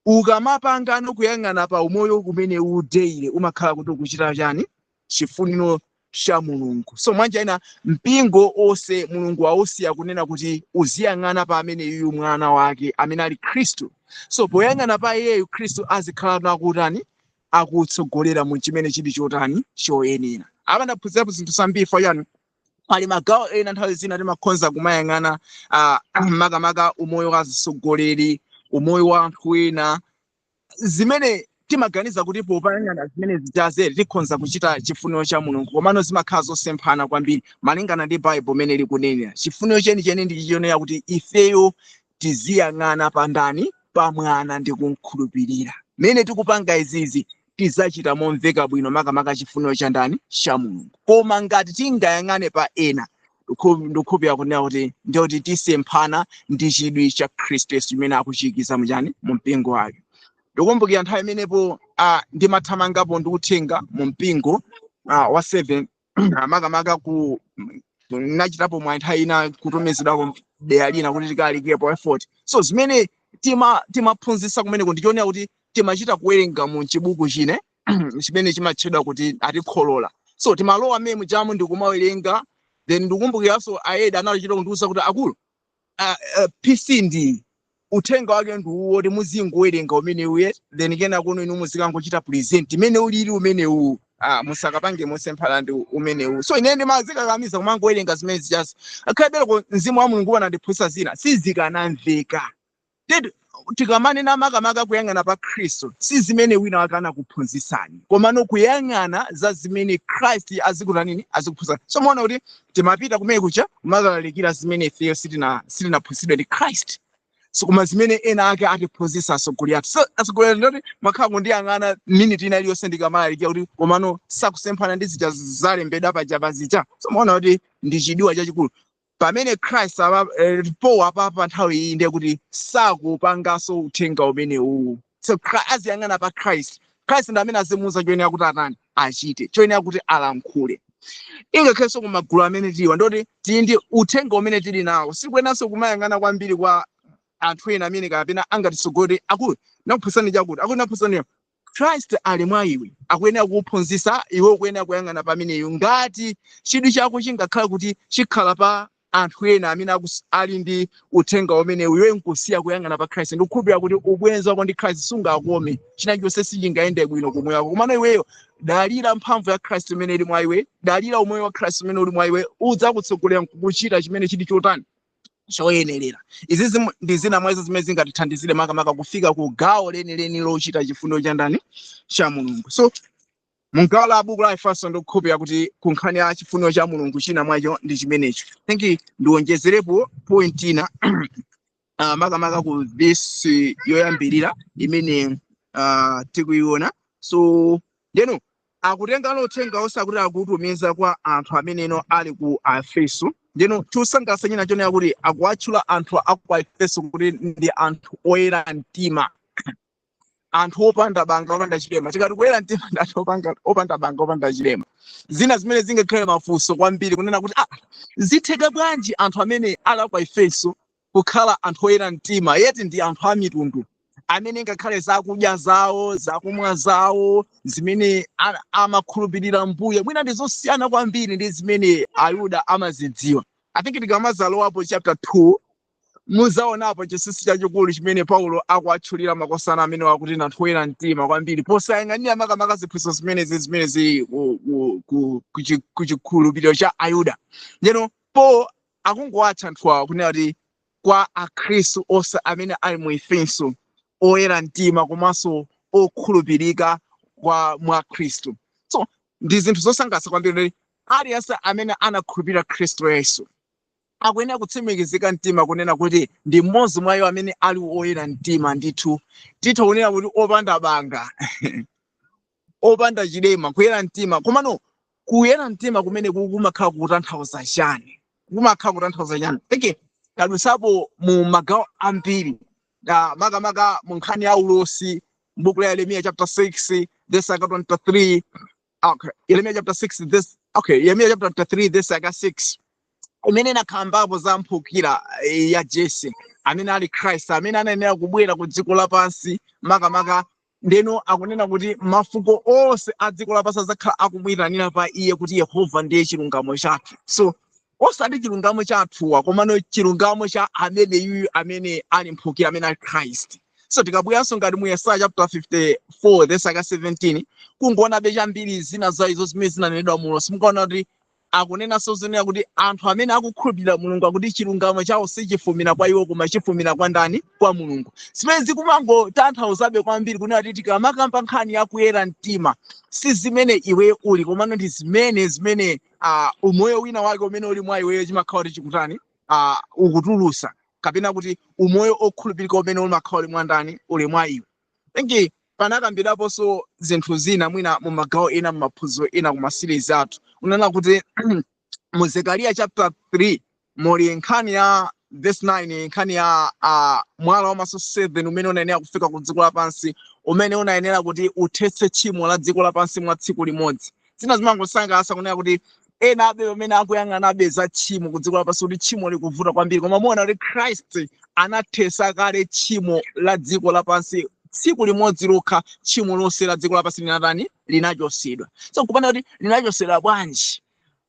ukamapangano kuyang'ana pa umoyo umene daily umakhala kuti ukuchita chani? Chifuniro cha Mulungu. So mwanjira ina mpingo onse Mulungu wausiya kunena kuti uziyang'ana pa amene yuyu mwana wake amene ali Kristu. So poyang'ana pa iyeyu Kristu azikhala nakutani? Akutsogolera mu chimene chili chotani? Choyenera. Apa ndaphunzirapo zinthu zambiri fayani. Pali magawo ena nthawi zina timakhonza kumayang'ana makamaka umoyo wa zisogoleri, umoyo wa anthu ena, zimene timaganiza kuti popayang'ana zimene zichazere tikhonza kuchita chifuniro cha Mulungu, komano zimakhala zosemphana kwambiri malingana ndi Bible mene likunenera. Chifuniro chenicheni ndi chichionera kuti ifeyo tiziyang'ana pa ndani? Pa mwana ndi kumkhulupirira. mene tikupanga izizi tizachita momveka bwino makamaka chifuniro cha ndani cha Mulungu. Koma ngati tingayang'ane pa ena ndikukhupira kunena kuti ndikuti tisemphana ndi chidwi cha Khristu Yesu chimene akuchikiza mchani mu mpingo wake. Ndikumbukira nthawi imenepo ndimathamangapo ndi uthenga mu mpingo wa 7 makamaka nachitapo mwa nthawi ina kutumizidwako dera lina kuti tikalalikirapo effort. So zimene timaphunzitsa kumeneko ndichionera kuti timachita kuwerenga mu chibuku chine chimene chimatchedwa kuti atikholola. So timalowa mmene mujamu ndikumawerenga, then ndikumbukiranso ayeda anachita kundiwuza kuti akulu PC ndi uthenga wake ndiwo kuti muzingowerenga umene uye, then kena kuno inu muzikangochita present imene ulili umene uwu musakapange mosemphana ndi umene uwu. So ine ndimazikakamiza kumangowerenga zimene zichazo akhabereko mzimu wa Mulungu wanandiphunzitsa zina sizikanamveka. Tikamanena makamaka kuyang'ana pa Khristu si zimene wina wakana kuphunzitsani, komano kuyang'ana za zimene Christ azikuphunzitsani. So muona kuti timapita kumene kucha kumalalikira zimene ifeyo sitinaphunzitsidwe ndi Christ. So koma zimene ena ake atiphunzitsa asogolera athu. So asogolera ndoti makhala kundiyang'ana minute ina iliyonse ndikamalalikira kuti komano sakusemphana ndi zija zalembedwa paja zija. So muona kuti ndi chidwiwa chachikulu. Pamene Christ Paul apa nthawi iyi ndiye kuti sakupanganso uthenga umene uwu. So aziyang'ana pa Christ ndi amene azimuza choyenera kuti atani achite, choyenera kuti alankhule. Ingakhalenso kumagulu amene tiliwa ndoti tili ndi uthenga umene tili nawo, sikwenanso kumayang'ana kwambiri kwa anthu ena amene kapena angatisogolere akulu nakuphunzitsani chakuti akulu nakuphunzitsani Christ ali mwa iwe akuyenera kuphunzitsa iwe ukuyenera kuyang'ana pameneyo. Ngati chidwi chako chingakhala kuti chikhala pa anthu ena amene ali ndi uthenga umene iwe nkusiya kuyang'ana pa Christ, ndikukhulupirira kuti ubwenzi wako ndi Christ sungakome, china chonse sichingayende bwino kumwe wako. Komano iweyo dalira mphamvu ya Christ imene ili mwa iwe, dalira umoyo wa Christ umene uli mwa iwe, udzakutsogolera kuchita chimene chili chotani choyenerera. Izi ndi zina mwa izo zimene zingatithandizire makamaka kufika ku gawo lenileni lochita chifuniro cha ndani cha Mulungu. So mungawo la buku la Efeso ndikukhulupirira kuti kunkhani ya chifuniro cha Mulungu china mwacho ndi chimenecho. Ndiwonjezerepo point ina makamaka ku verse yoyambirira imene tikuiona. So ndeno akutenga uthenga osakuti akutumiza kwa anthu ameneno ali ku Efeso. Ndeno chosangalatsa china chonena kuti akuwatchula anthu aku Efeso kuti ndi anthu oyera mtima, anthu opanda banga opanda chilema. Tikati kuyera mtima ndi anthu opanda banga opanda chilema. Zina zimene zingakhale mafunso kwambiri kunena kuti zitheka bwanji anthu amene ali ku Efeso kukhala anthu oyera mtima, yeti ndi anthu a mitundu amene ngakhale zakudya zawo zakumwa zawo zimene amakhulupirira mbuye mwina ndi zosiyana kwambiri ndi zimene Ayuda amazidziwa. I think tikamazalowapo chapter 2 muzaonapo chinsinsi chachikulu chimene Paulo akuatchulira makosana amene wakuti anthu oyera mtima kwambiri posayang'anira makamaka ziphunzitso zimene zili ku chikhulupiriro cha Ayuda. Ndeno Paul akungowatcha anthu awo kunena kuti kwa akhristu onse amene ali mu Efeso oyera mtima komanso okhulupirika mwa Khristu. So ndi zinthu zosangalatsa kwambiri aliyense amene anakhulupirira Khristu Yesu akuyenera kutsimikizika mtima kunena kuti ndi mmodzi mwa iwo amene ali oyera mtima. Ndithu titaonera kuti opanda banga opanda chilema kuyera mtima. Komano kuyera mtima kumene kumakhala kutanthauza chani? Kumakhala kutanthauza chani? Tadusapo mu magawo ambiri makamaka mu nkhani ya ulosi m'buku la Yeremiya chapter 6 verse 23. Yeremiya chapter 6 Yeremiya chapter 3 verse 6 imene inakhambapo za mphukira ya Jese amene ali Christ amene anayenera kubwera ku dziko lapansi makamaka. Ndeno akunena kuti mafuko onse a dziko lapansi azakhala akumwitanira pa iye kuti Yehova ndiye chilungamo chathu. So osati chilungamo chathuwa komano chilungamo cha amene yuyu amene ali mphukira amene ali Christ. So tikabweranso ngati mu Yesaya chapter 54 verse 17 kungoona becha mbiri zina za izo zimene zinanenedwa mulo simukaona kuti akunenanso zinena kuti anthu amene akukhulupirira Mulungu akuti chilungamo chawo sichifumira kwa iwo koma chifumira kwa ndani? Kwa Mulungu. Zimene zikumangotanthauzabe kwambiri kunena kuti tikamakamba nkhani yakuyera mtima si zimene iwe uli komano ndi zimene umoyo wina wake umene uli mwa iweyo chimakhala kuti chikutani ukutulusa kapena kuti umoyo okhulupirika umene umakhala uli mwa ndani? Uli mwa iwe. panakambiraponso zinthu zina mwina mu magawo ena m'maphunziro ena ku maseries athu unena kuti mu Zekariya chapter 3 muli nkhani ya verse 9 nkhani ya mwala wamaso 7 umene unayenera kufika ku dziko lapansi umene unayenera kuti uthetse tchimo la dziko lapansi mwa tsiku limodzi. Zina zimangosangalatsa kunena kuti ena abe amene akuyang'anabe za tchimo ku dziko lapansi kuti tchimo likuvuta kwambiri, koma muona kuti Christ anathesa kale tchimo la dziko lapansi tsiku limodzi lokha. Tchimo lonse la dziko lapansi linachotsedwa. So kupanda kuti linachotsedwa bwanji,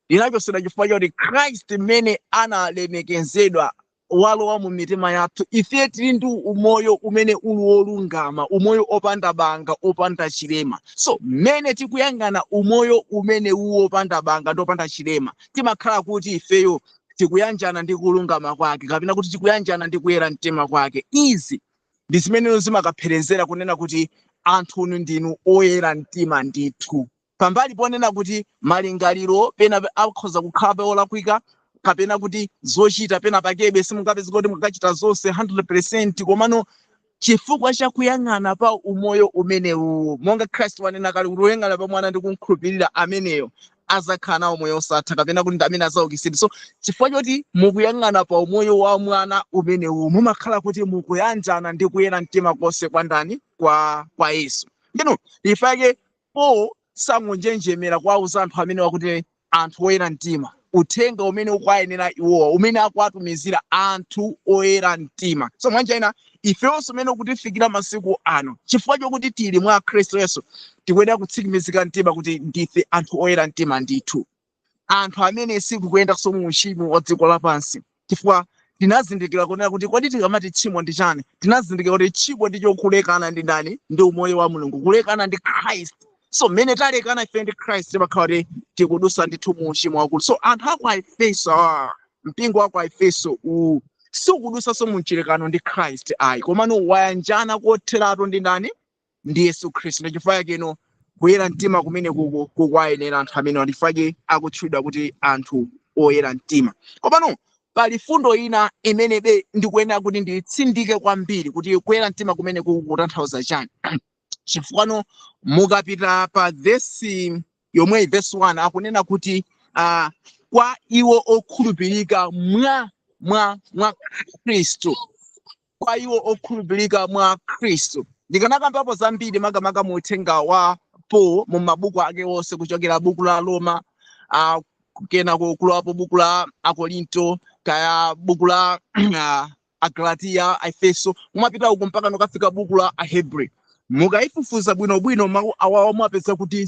linachotsedwa chifukwa choti Christ mmene analemekezedwa walowa mu mitima yathu. Ife tili ndi umoyo umene uli wolungama, umoyo opanda banga, opanda chilema. So mmene tikuyang'ana umoyo umene opanda banga ndi opanda chilema, timakhala kuti ifeyo tikuyanjana ndi kulungama kwake kapena kuti tikuyanjana ndi kuyera mtima kwake. Izi ndi zimene zimakapherezera kunena kuti anthu ndinu oyera mtima ndithu. Pambali ponena kuti malingaliro pena akhoza kukhala olakwika kapena kuti zochita pena pakebe simungapezeka kuti mukachita zonse 100%, komano chifukwa cha kuyang'ana pa umoyo umenewu monga Christ wanena kale kuti woyang'ana pa mwana ndi kumkhulupirira ameneyo azakhala nawo moyo osatha kapena kuti ndi amene azaukitsidwa. So chifukwa choti mukuyang'ana pa umoyo wa mwana umenewu mumakhala kuti mukuyanjana ndi kuyera mtima konse kwa ndani? Kwa Yesu. Ndino ifake po sangonjenjemera kwauza anthu amene wakuti anthu oyera mtima, uthenga umene ukwayenera iwowa umene akuwatumizira anthu oyera mtima. So mwanja ina ifenso umene ukutifikira masiku ano chifukwa chokuti tili mwa Khristu Yesu tikuyenera kutsimikizika mtima kuti ndife anthu oyera mtima ndithu, anthu amene sikuyenda mu uchimo wa dziko lapansi. Chifukwa tinazindikira kunena kuti kodi tikamati tchimo ndi chani, tinazindikira kuti tchimo ndicho kulekana ndi ndani? Ndi umoyo wa Mulungu, kulekana ndi Christ. So mmene talekana ife ndi Christ timakhala kuti tikudusa ndithu mu uchimo wakulu. So anthu aku Efeso, mpingo wa ku Efeso sikudusanso mu mchilekano ndi Christ ayi, komano wayanjana kotheratu ndi ndani? Ndi Yesu Khristu. Ndi chifukwa chake kuyera mtima kumene kukwayenera anthu amene ndifake akutchedwa kuti anthu oyera mtima. Komano pali fundo ina imene ndikuyenera kuti nditsindike kwambiri kuti kuyera mtima kumene kukutanthauza chani. Chifukwa mukapita pa vesi yomwe verse 1 akunena kuti kwa iwo okhulupirika mwa Khristu, kwa iwo okhulupirika mwa Khristu. Ndikanakambapo zambiri makamaka mu uthenga wa Paul mu mabuku ake onse kuchokera buku la Roma kena kukulapo buku la Akorinto kaya buku la Agalatiya, Efeso, mumapita uku mpaka nokafika buku la Ahebri. Mukaifufuza bwinobwino mawu awawo mwapeza kuti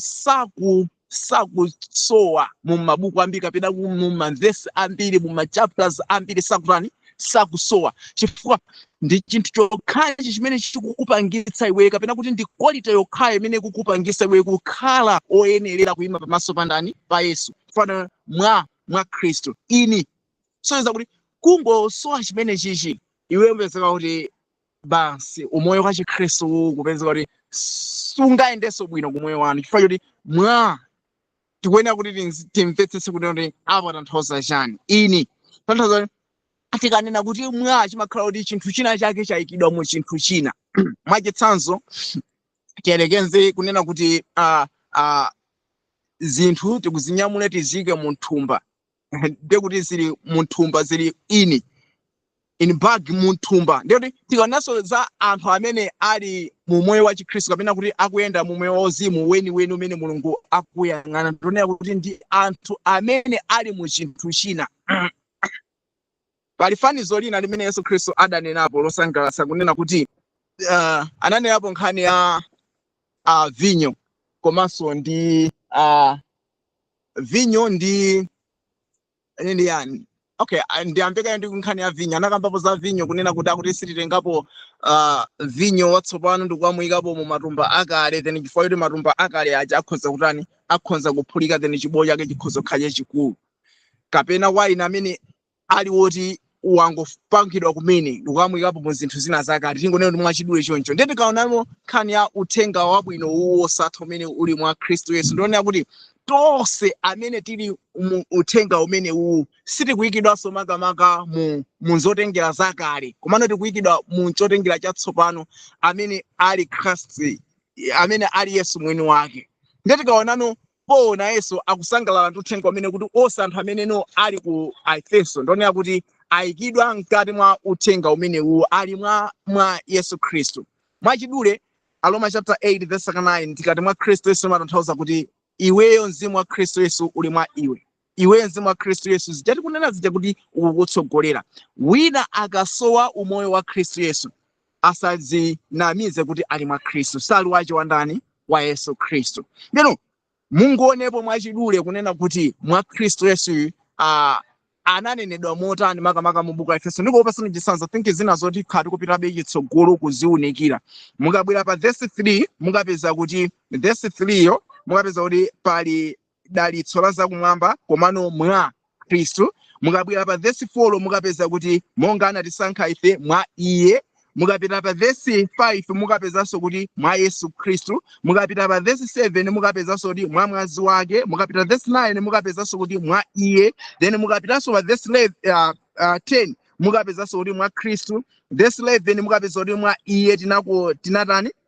sakusowa mu mabuku ambiri kapena mu mavesi ambiri mu machapters ambiri sakusowa. Chifukwa ndi chinthu chokhachi chimene chikukupangitsa iwe kapena kuti ndi quality yokhayo imene ikukupangitsa iwe kukhala oyenerera kuyima pamaso pa ndani? Pa Yesu. Chifukwa mwa Khristu ini soyeza kuti kungosowa chimene chichi iwe upezeka kuti basi umoyo wa Chikhristu kupezeka kuti sungayendenso bwino kumoyo wanu. Chifukwa choti tikuyenera kuti timvetsetse kuti apo tanthauza chani. Ini tanthauza tikanena kuti chimakhala kuti chinthu china chake chayikidwa mu chinthu china. Mwachitsanzo tiyerekeze kunena kuti zinthu tikuzinyamula tizike mu nthumba ndekuti zili mu nthumba zili in bag mu nthumba. Ndikuti tikaonaso za anthu amene ali mu moyo wa Chikhristu kapena kuti akuyenda mu moyo wauzimu weniweni umene Mulungu akuyang'ana, ndikunena kuti ndi anthu amene ali mu chinthu china. Pali fanizo lina limene Yesu Khristu adanenapo losangalatsa kunena kuti ananenapo nkhani ya vinyo komanso ndi vinyo ndi yani. Okay, ndiyambeka ndi nkhani ya vinyo. Anakambapo za vinyo kunena kuti akuti sititengapo vinyo watsopano ndikwamuyikapo mu matumba akale, then chifukwa kuti matumba akale aja akhoza kutani, akhoza kuphulika, then chibowo chake chikhoza kukhala chachikulu. Kapena wine amene ali woti wangopangidwa kumene ndikwamuyikapo mu zinthu zina zakale, tingonena kuti mwachidule choncho. Ndiye tikaonamo nkhani ya uthenga wabwino wosatha umene uli mwa Khristu Yesu, ndionera kuti tonse amene tili mu uthenga umene sitikuyikidwanso makamaka mu zotengera zakale, komano tikuyikidwa mu chotengera chatsopano amene ali Khristu amene ali Yesu mwini wake. Ngati kaonano pona Yesu akusangalala ndi uthenga umene kuti onse anthu amene no ali ku Efeso ndionera kuti ayikidwa mkati mwa uthenga umene uwu ali mwa Yesu Khristu. Mwachidule Aroma chapter 8 verse 9 tikati mwa Khristu Yesu matanthauza kuti iweyo mzimu wa Khristu Yesu uli mwa iwe. Iweyo mzimu wa Khristu Yesu zijati kunena zija kuti ukukutsogolera. Wina akasowa umoyo wa Khristu Yesu asadzinamize kuti ali mwa Khristu, sali wache wa ndani wa Yesu Khristu. Lero munguonepo mwachidule kunena kuti mwa Khristu Yesu ananenedwa motani makamaka mu buku la Efeso. Ndikuopa sinu chisanza think zina zoti khati kupitabe chitsogolo kuziunikira. Mukabwera pa verse 3 mukapeza kuti verse 3 yo mukapeza kuti pali dalitso la zakumwamba komano mwa Khristu. Mukabwera pa verse 4 mukapeza kuti monga anatisankha ife mwa iye. Mukapita pa verse 5 mukapezanso kuti mwa Yesu Khristu. Mukapita pa verse 7 mukapezanso kuti mwa mwazi wake. Mukapita verse 9 mukapezanso kuti mwa iye. Then mukapitanso pa verse 10 mukapezanso kuti mwa Khristu. Verse 11 mukapeza kuti mwa iye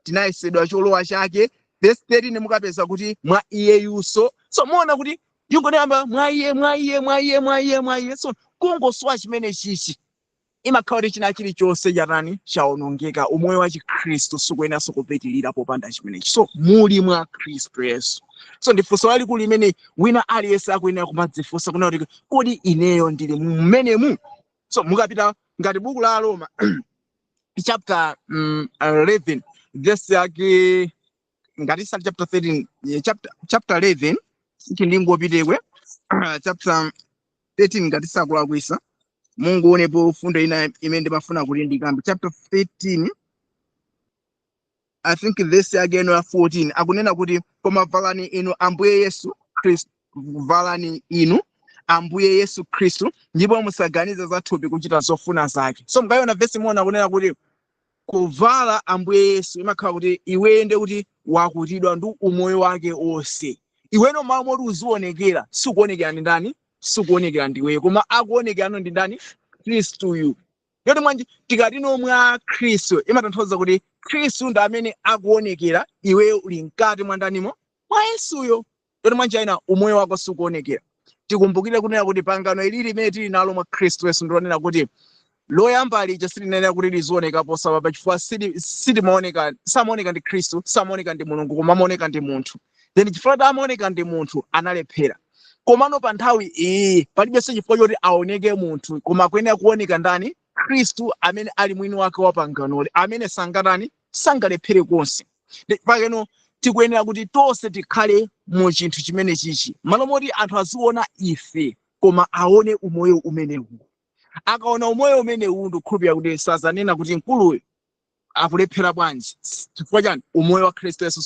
tinayesedwa cholowa chake. Verse 13 mukapeza kuti mwa iye yuso. So muona kuti yungonamba mwa iye. So kungoswa chimene chichi imakhala kuti china chilichonse chatani chaonongeka. Umoyo wa Chikhristu sukuyeneranso kupitirira popanda chimenechi. So muli mwa Khristu Yesu. So ndifunso lalikulu limene wina aliyense akuyenera kumadzifunsa kunena kuti kodi ineyo ndili mmenemu. So mukapita ngati buku la Aroma chapter 11 verse yake ngati sali chapter 13 chapter 11 chindingopitekwe chapter 13 ngati sakulakwisa. Mungu onepo fundo ina imene ndimafuna kuti ndikambe chapter 13 I think this again 14 akunena kuti koma valani inu Ambuye Yesu Khristu, valani inu Ambuye Yesu Khristu ndipo musaganize za thupi kuchita zofuna zake. So mukayona verse imene akunena kuti kuvala Ambuye Yesu imakhala kuti iwe ndi kuti wakutidwa ndi umoyo wake onse. Iweno malo moti uzionekera sikuonekera ndi ndani, sikuonekera ndiwe koma akuonekera ndi ndani, Khristuyu. Yoti mwanji tikati no mwa Khristu imatanthauza kuti Khristu ndi amene akuonekera, iwe uli mkati mwa ndanimo mwa Yesuyo. Yoti mwanji aina umoyo wako sikuonekera. Tikumbukire kunena kuti pangano ili limene tili nalo mwa Khristu Yesu ndionena kuti loyamba lija silinena kuti lizioneka posababa chifukwa samaoneka ndi Khristu, samaoneka ndi Mulungu koma amaoneka ndi munthu. Then chifukwa amaoneka ndi munthu analephera. Komano pa nthawi iyi palibenso chifukwa choti aoneke munthu koma akuyenera kuoneka ndani, Khristu amene ali mwini wake wa panganoli amene sangalephere konse. Pakeno tikuyenera kuti tonse tikhale mu chinthu chimene chichi malo moti anthu aziona ife koma aone umoyo umenewu. Akaona umoyo umenewu ndikhulupirira kuti sazanena kuti mkuluyo akulephera bwanji chifukwa chani umoyo wa Khristu Yesu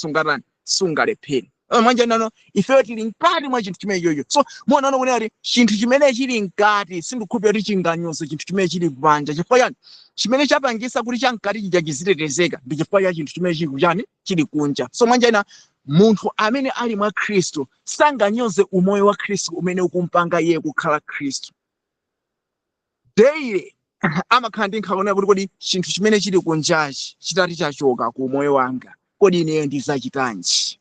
sungalephere. Manja nano ifeyo tili mkati mwa chinthu chimene chocho. So muona kunena kuti chinthu chimene chili mkati sindikhulupirira kuti chinganyoze chinthu chimene chili panja. Chifukwa chani chimene chapangisa kuti chamkati chija chizitetezeka ndi chifukwa cha chinthu chimene chili kuchani chili kunja. So manja ina munthu amene ali mwa Khristu sanganyoze umoyo wa Khristu umene ukumpanga iye kukhala Khristu. Daily amakhala ndi nkhawa kuti kodi chinthu chimene chili kunjachi chitati chachoka ku umoyo wanga kodi ineyo ndizachitanji.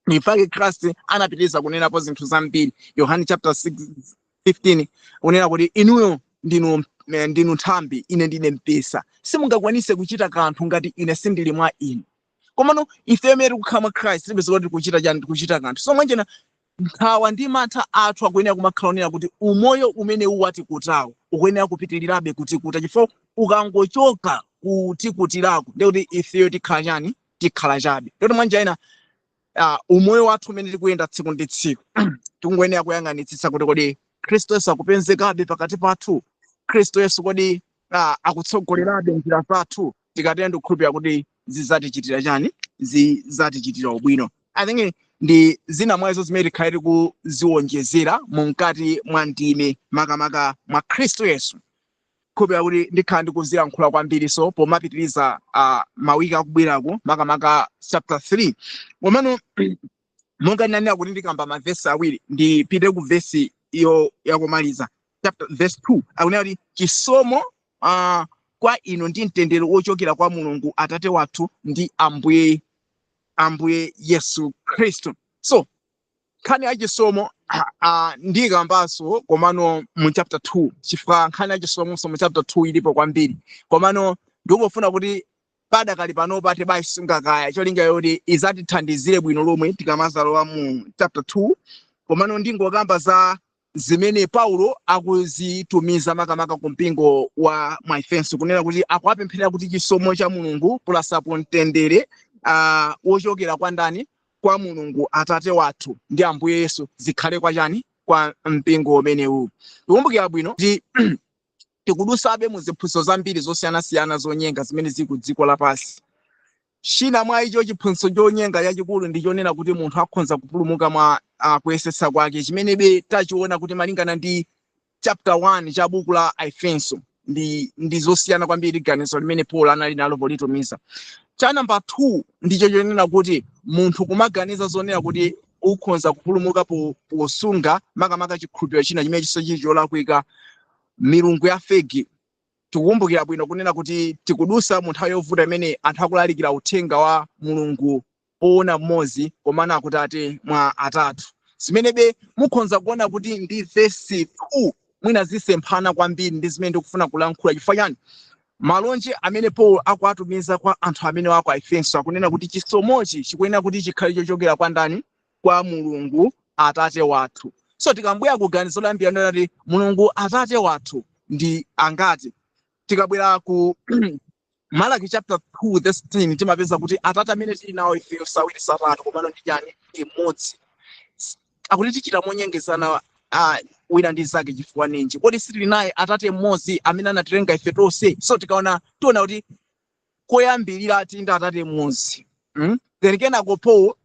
Nifake Christ anapitiriza kunena po zinthu zambiri. Yohani chapter 6:15 kunena kuti inuyo ndinu nthambi ine ndine mpesa. Simungakwanise kuchita kanthu ngati ine sindili mwa inu. Komano ife amene tikukhala mwa Christ tipeza kuti kuchita chani kuchita kanthu. So mwanjena nkhawa ndi mantha athu akuyenera kumakhala kuti umoyo umene uwati kutawo ukuyenera kupitirirabe kutikuta chifukwa ukangochoka kutikutirako ndikuti ifeyo tikhala chani tikhala chabe. Ndikuti mwanjena umoyo wathu umene tikuyenda tsiku ndi tsiku tingoyenera kuyang'anitsitsa kuti kodi Khristu Yesu akupezekabe pakati pathu, Khristu Yesu kodi akutsogolerabe njira zathu. Tikatenda ndikukhulupirira kuti zizatichitira chani, zizatichitira ubwino. I think ndi zina mwazo zimene tikhalire kuziwonjezera mukati mwa ndime makamaka mwa Khristu Yesu. Khulupirira kuti ndikhala ndikuzilankhula kwambiri so pomapitiriza mawiki akubwerako makamaka chapter 3. Komano monga ndinanena kuti ndikamba mavesi awiri ndipite ku vesi iyo yakumaliza chapter verse 2 akunena kuti chisomo kwa inu ndi mtendere wochokera kwa Mulungu Atate wathu ndi Ambuye Ambuye Yesu Kristu. So nkhani ya chisomo ndikambaso komano mu chapter 2 chifukwa nkhani ya chisomo mu chapter 2 ilipo kwambiri komano ndikufuna kuti padakali pano pate bayisunga kaya cholinga yoti izatithandizire bwino lomwe tikamazalowa mu chapter 2 komano ndingokamba za zimene Paulo akuzitumiza makamaka ku mpingo wa Efeso kunena kuti akuwapemphera kuti chisomo cha Mulungu plus mtendere wochokera kwa ndani, kwa Mulungu Atate wathu ndi Ambuye Yesu zikhale kwa chani, kwa mpingo umenewu. Tikumbukira bwino kuti tikudusabe mu ziphunzitso zambiri zosiyanasiyana zonyenga zimene zili ku dziko lapansi. China mwa icho chiphunzitso chonyenga chachikulu ndi chonena kuti munthu akhoza kupulumuka mwa kuyesesa kwake, chimene tachiona kuti malingana ndi chapter 1 cha buku la Efeso ndi zosiyana kwambiri ganizo limene Paulo anali nalo politumiza. Cha number 2 ndicho chonena kuti munthu kumaganiza zonena kuti ukhoza kupulumuka posunga makamaka chikhulupiriro china chimene cholakwika, milungu ya fegi. Tikukumbukira bwino kunena kuti tikudusa mu nthawi yovuta imene anthu akulalikira uthenga wa Mulungu oona mmodzi komana akutate mwa atatu. Zimenebe mukhoza kuona kuti ndi verse 2 mwina zisemphana kwambiri ndi zimene ndikufuna kulankhula. Chifukwa chani? Malonje amene Paulo akuatumiza kwa anthu amene wako Efeso akunena kuti chisomochi chikuyenera kuti chikhale chochokera kwa ndani, kwa Mulungu Atate wathu. So tikambwera kuganizo lambira ndati Mulungu Atate wathu ndi angati. Tikabwera ku Malaki chapter 2 verse 10 timapeza kuti Atate amene tili nawo ife sawiri satatu komano ndi chani, imodzi. Akuti tichita monyengezana wina ndi zake chifukwa ninji. Kodi sitili naye Atate mmodzi amene anatilenga ife tonse? So tiona kuti koyambirira tili ndi Atate mmodzi. Then kenako Paulo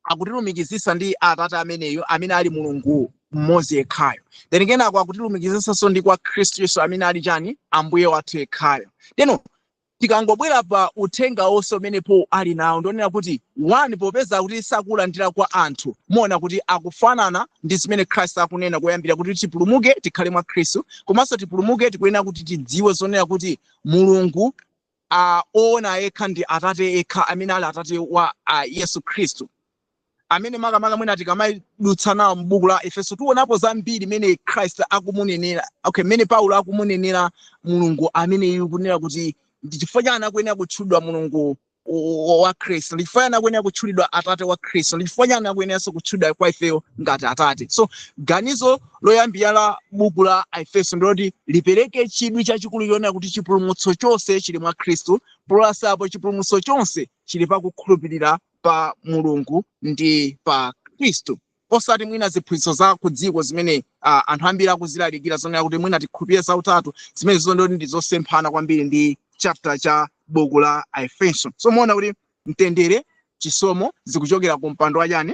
akutilumikizisa ndi Atate ameneyo amene ali Mulungu mmodzi yekhayo. Then kenako akutilumikizisa ndi kwa Khristu Yesu amene ali chani, Ambuye wathu yekhayo. Teno tikangobwera pa uthenga onse umene Paulo ali nawo ndionera kuti one popeza kuti sakulandira kwa anthu, muona kuti akufanana ndi zimene Khristu akunena kuyambira kuti tipulumuke tikhale mwa Khristu, komanso tipulumuke tikuyenera kuti tidziwe zonena kuti Mulungu oona yekha ndi Atate yekha amene ali Atate wa Yesu Khristu, amene makamaka mwina tikamayidutsa nawo m'buku la Efeso tuonapo zambiri mene Khristu akumunenera, mene Paulo akumunenera Mulungu amene kunena kuti ndi chifukwa chani akuyenera kutchulidwa Mulungu wa Khristu, ndi chifukwa chani akuyenera kutchulidwa Atate wa Khristu, ndi chifukwa chani akuyeneranso kutchulidwa kwa ifeyo ngati Atate. So ganizo loyambira la buku la Efeso ndiloti lipereke chidwi chachikulu chonena kuti chipulumutso chonse chili mwa Khristu, plus apo chipulumutso chonse chili pa kukhulupirira pa Mulungu ndi pa Khristu. Osati mwina ziphunzitso za kudziko zimene anthu ambiri akuzilalikira zonena kuti mwina tikhulupirire za utatu, zimene zondoti ndi zosemphana kwambiri ndi chapter cha buku la Efeso. So muona kuti mtendere, chisomo zikuchokera ku mpando wachani,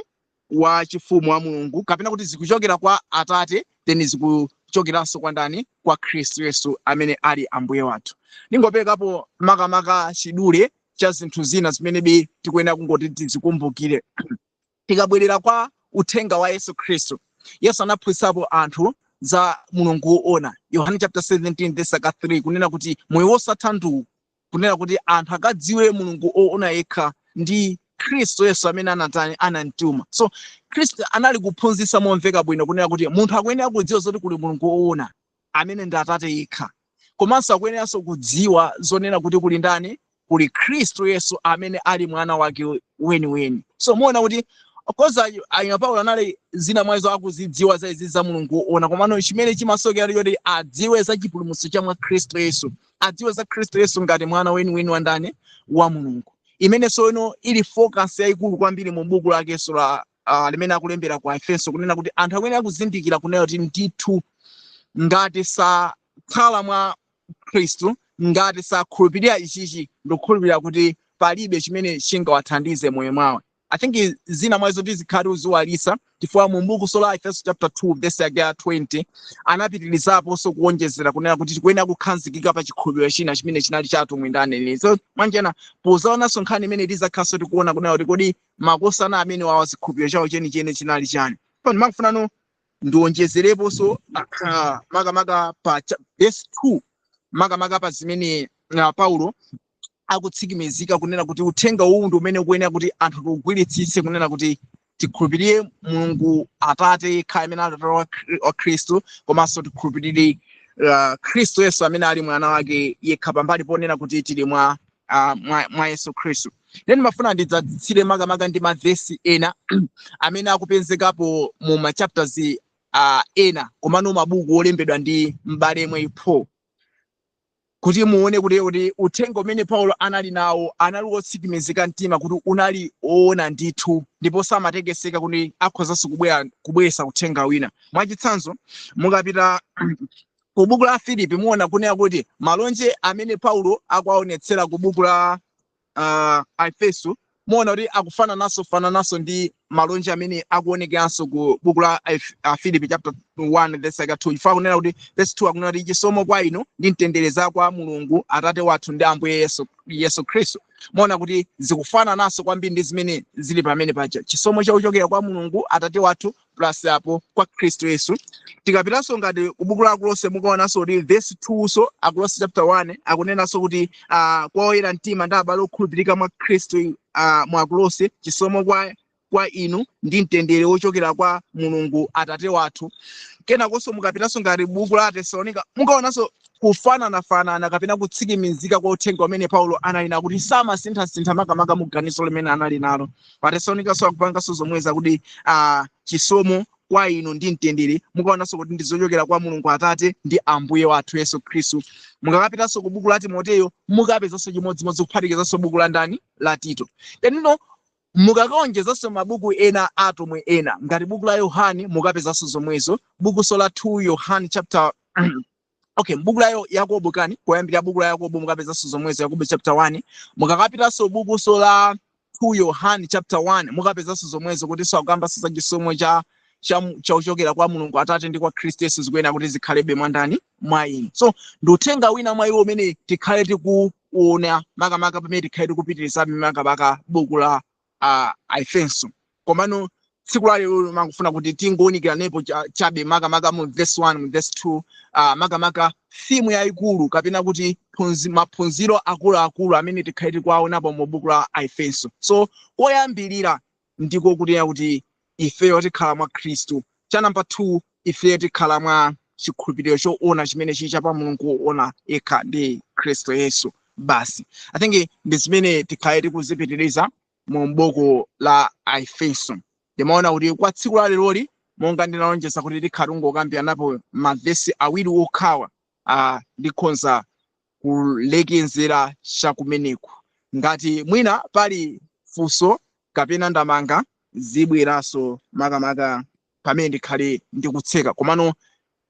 wa chifumu wa Mulungu, kapena kuti zikuchokera kwa Atate, then zikuchokeranso kwa ndani, kwa Khristu Yesu amene ali Ambuye wathu. Ndingopekapo makamaka chidule cha zinthu zina zimene tikuyenera kungoti tizikumbukire. Tikabwerera kwa uthenga wa Yesu Khristu, Yesu anaphunzitsapo anthu za Mulungu woona. Yohane chapter 17 verse 3 kunena kuti moyo wosatha nduwu, kunena kuti anthu akadziwe Mulungu woona yekha ndi Khristu Yesu amene anamtuma. So Khristu anali kuphunzitsa momveka bwino kunena kuti munthu akuyenera kudziwa zoti kuli Mulungu woona amene ndi Atate yekha, komanso akuyeneranso kudziwa zonena kuti kuli ndani, kuli Khristu Yesu amene ali mwana wake weniweni. So muona kuti of course Paulo anali zina mwazo akuzidziwa za izi za Mulungu woona, komano chimene chimasokera yoti adziwe za chipulumutso cha mwa Khristu Yesu, adziwe za Khristu Yesu ngati mwana weniweni wa ndani, wa Mulungu. Imene sono ili focus yayikulu kwambiri mu buku la Yesu la limene akulembera kwa Efeso, kunena kuti anthu akuyenera kuzindikira kunena kuti ndithu ngati sakhala mwa Khristu, ngati sakhulupirira ichichi, ndikukhulupirira kuti palibe chimene chingawathandize moyo mwawo. I think zina mwazo tizikhali uziwalisa chifukwa mu buku la Efeso chapter 2 verse ya 20 anapitirizapo so kuonjezera kunena kuti tikuyenera kukhazikika pa chikhulupiriro china chimene chinali chatumwi ndani. So mwanjena pozaonanso nkhani imene tizakhaso tikuona kunena kuti kodi makosana amene wawa zikhulupiriro chawo chenicheni chinali chani. Pano makufuna ndiwonjezerepo so makamaka pa verse 2 makamaka pa zimene Paulo akutsikimizika kunena kuti uthenga uwu ndi umene ukuyenera kuti anthu tiugwiritsitse kunena kuti tikhulupirire Mulungu Atate yekha amene ali Atate wa Khristu, komanso tikhulupirire Khristu Yesu amene ali mwana wake yekha pambali ponena kuti tili mwa Yesu Khristu. Then mafuna ndidzadzitsire makamaka ndi mavesi ena amene akupezekapo mu machapters ena komano mabuku olembedwa ndi m'bale yemwe Paul, kuti muone kuti uthenga umene Paulo anali nawo anali wotsikimizika mtima kuti unali oona ndithu, ndipo samatekeseka kuti akhozanso kubweretsa uthenga wina. Mwachitsanzo mukapita ku buku la Filipi muona kunena kuti malonje amene Paulo akuwaonetsera ku buku la Efeso muona kuti akufanananso ndi malonje amene akuonekeranso ku buku la Filipi chapter 1 verse 2. Ifa kunena kuti verse 2 akunena kuti chisomo kwa inu ndi mtendere za kwa Mulungu Atate wathu ndi Ambuye Yesu Khristu. Muona kuti zikufanananso kwambiri ndi zimene zili pamene paja, chisomo chauchokera kwa Mulungu Atate wathu plus apo kwa Khristu Yesu. Tikapitanso ngati ku buku la Akolose mukaonanso kuti verse 2 so Akolose chapter 1 akunenanso kuti kwa oyera mtima ndi abale okhulupirika mwa Khristu mu Akolose, chisomo kwa inu ndi mtendere wochokera kwa Mulungu Atate wathu. Kenakonso mukapitanso ngati buku la Tesalonika mukaonanso kufanana kapena kutsikimizika kwa uthenga umene Paulo anali nawo kuti samasintha makamaka mu ganizo limene anali nalo. Pa Tesalonika so akupanganso zomweza kuti chisomo kwa inu ndi mtendere mukaonanso kuti ndizochokera kwa Mulungu Atate ndi Ambuye wathu Yesu Khristu. Mukakapitanso ku buku la Timoteyo mukapezanso chimodzimodzi kuphatikizanso buku la ndani la Tito. Tenino mukakaonjezanso mabuku ena atomwe ena ngati buku la Yohane mukapezanso zomwezo, buku so la 2 Yohane chapter buku la Yakobo kani kuyambira buku la Yakobo mukapezanso zomwezo, Yakobo chapter 1. Mukakapitanso buku so la 2 Yohane chapter 1 mukapezanso zomwezo kuti so akukambanso za chisomo chauchokera kwa Mulungu Atate ndi kwa Khristu Yesu zikuyenera kuti zikhalebe mwandani mwa inu. So ndi uthenga wina mwa iwo umene tikhale tikuona makamaka pamene tikhale tikupitiriza makamaka buku la Efeso. Komano tsiku la lero mangufuna kuti tingonikiranepo chabe makamaka mu verse 1 mu verse 2 makamaka theme yayikulu kapena kuti maphunziro akuluakulu amene tikhale tikuwaonapo mu buku la Efeso. So koyambirira ndiko kuti ifeyo tikhala mwa Khristu. Cha number 2 ifeyo tikhala mwa chikhulupiriro choona chimene chicha pa Mulungu woona yekha ndi Khristu Yesu. Basi I think ndi zimene tikhale tikuzipitiriza mu buku la Efeso. Ndimaona kuti kwa tsiku la leroli monga ndinalonjeza kuti tikhale tungokambiranapo mavesi awiri okhawa ndikhonza kulekezera chakumeneku. Ngati mwina pali funso kapena ndamanga zibweraso makamaka pamene ndikhale ndikutseka, komano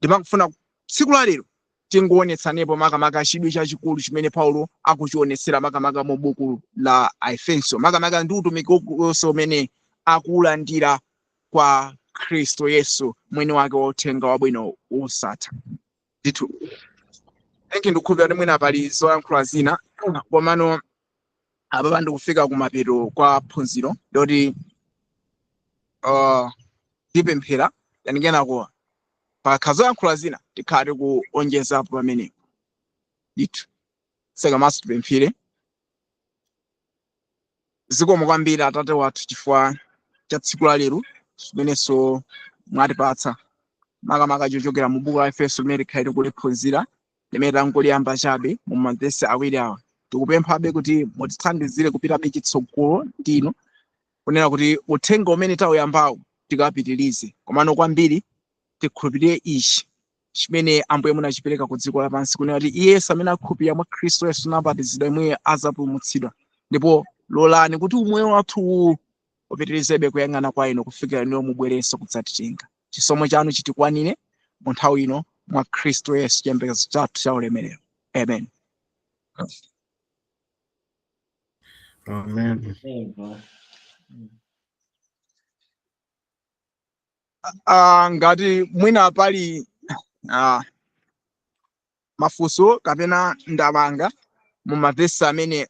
ndimakufuna tsiku la lero tingoonetsanepo makamaka chidwi chachikulu chimene Paulo akuchionetsera makamaka mu buku la Efeso, makamaka ndi utumiki wonse umene akulandira kwa Khristu Yesu mwini wake wa uthenga wabwino wosatha. Ndithu ndikukhulupirira kuti mwina pali zoyankhula zina, komano apa ndikufika kumapeto kwa phunziro ndoti ndipemphera yandikenako pakhazoyankhula zina tikhale kuonjezapo pamenepo. Ndithu sekamaso tipemphire. Zikomo kwambiri Atate wathu chifukwa cha tsiku la lero chimenenso mwatipatsa makamaka chochokera mu buku la Efeso limene tikhale tikuliphunzira limene tangoliyamba chabe mu mavesi awiri awa. Tikupemphabe kuti mutithandizire kupitabe chitsogolo ndino kunena kuti uthenga umene tauyambawo tikapitirize, komano kwambiri tikhulupirire ichi chimene Ambuye munachipereka ku dziko lapansi kunena kuti Iye amene akhulupirira mwa Khristu Yesu nabatizidwa imwe azapulumutsidwa, ndipo lolani kuti umoyo wathu upitirizebe kuyang'ana kwa inu kufikira inu mubwerenso kudzatitenga. Chisomo chanu chitikwanire mu nthawi ino mwa Khristu Yesu chiyembekezo chathu cha ulemerero. Amen. Amen. Ngati mwina pali mafunso kapena ndamanga mu mavesi amene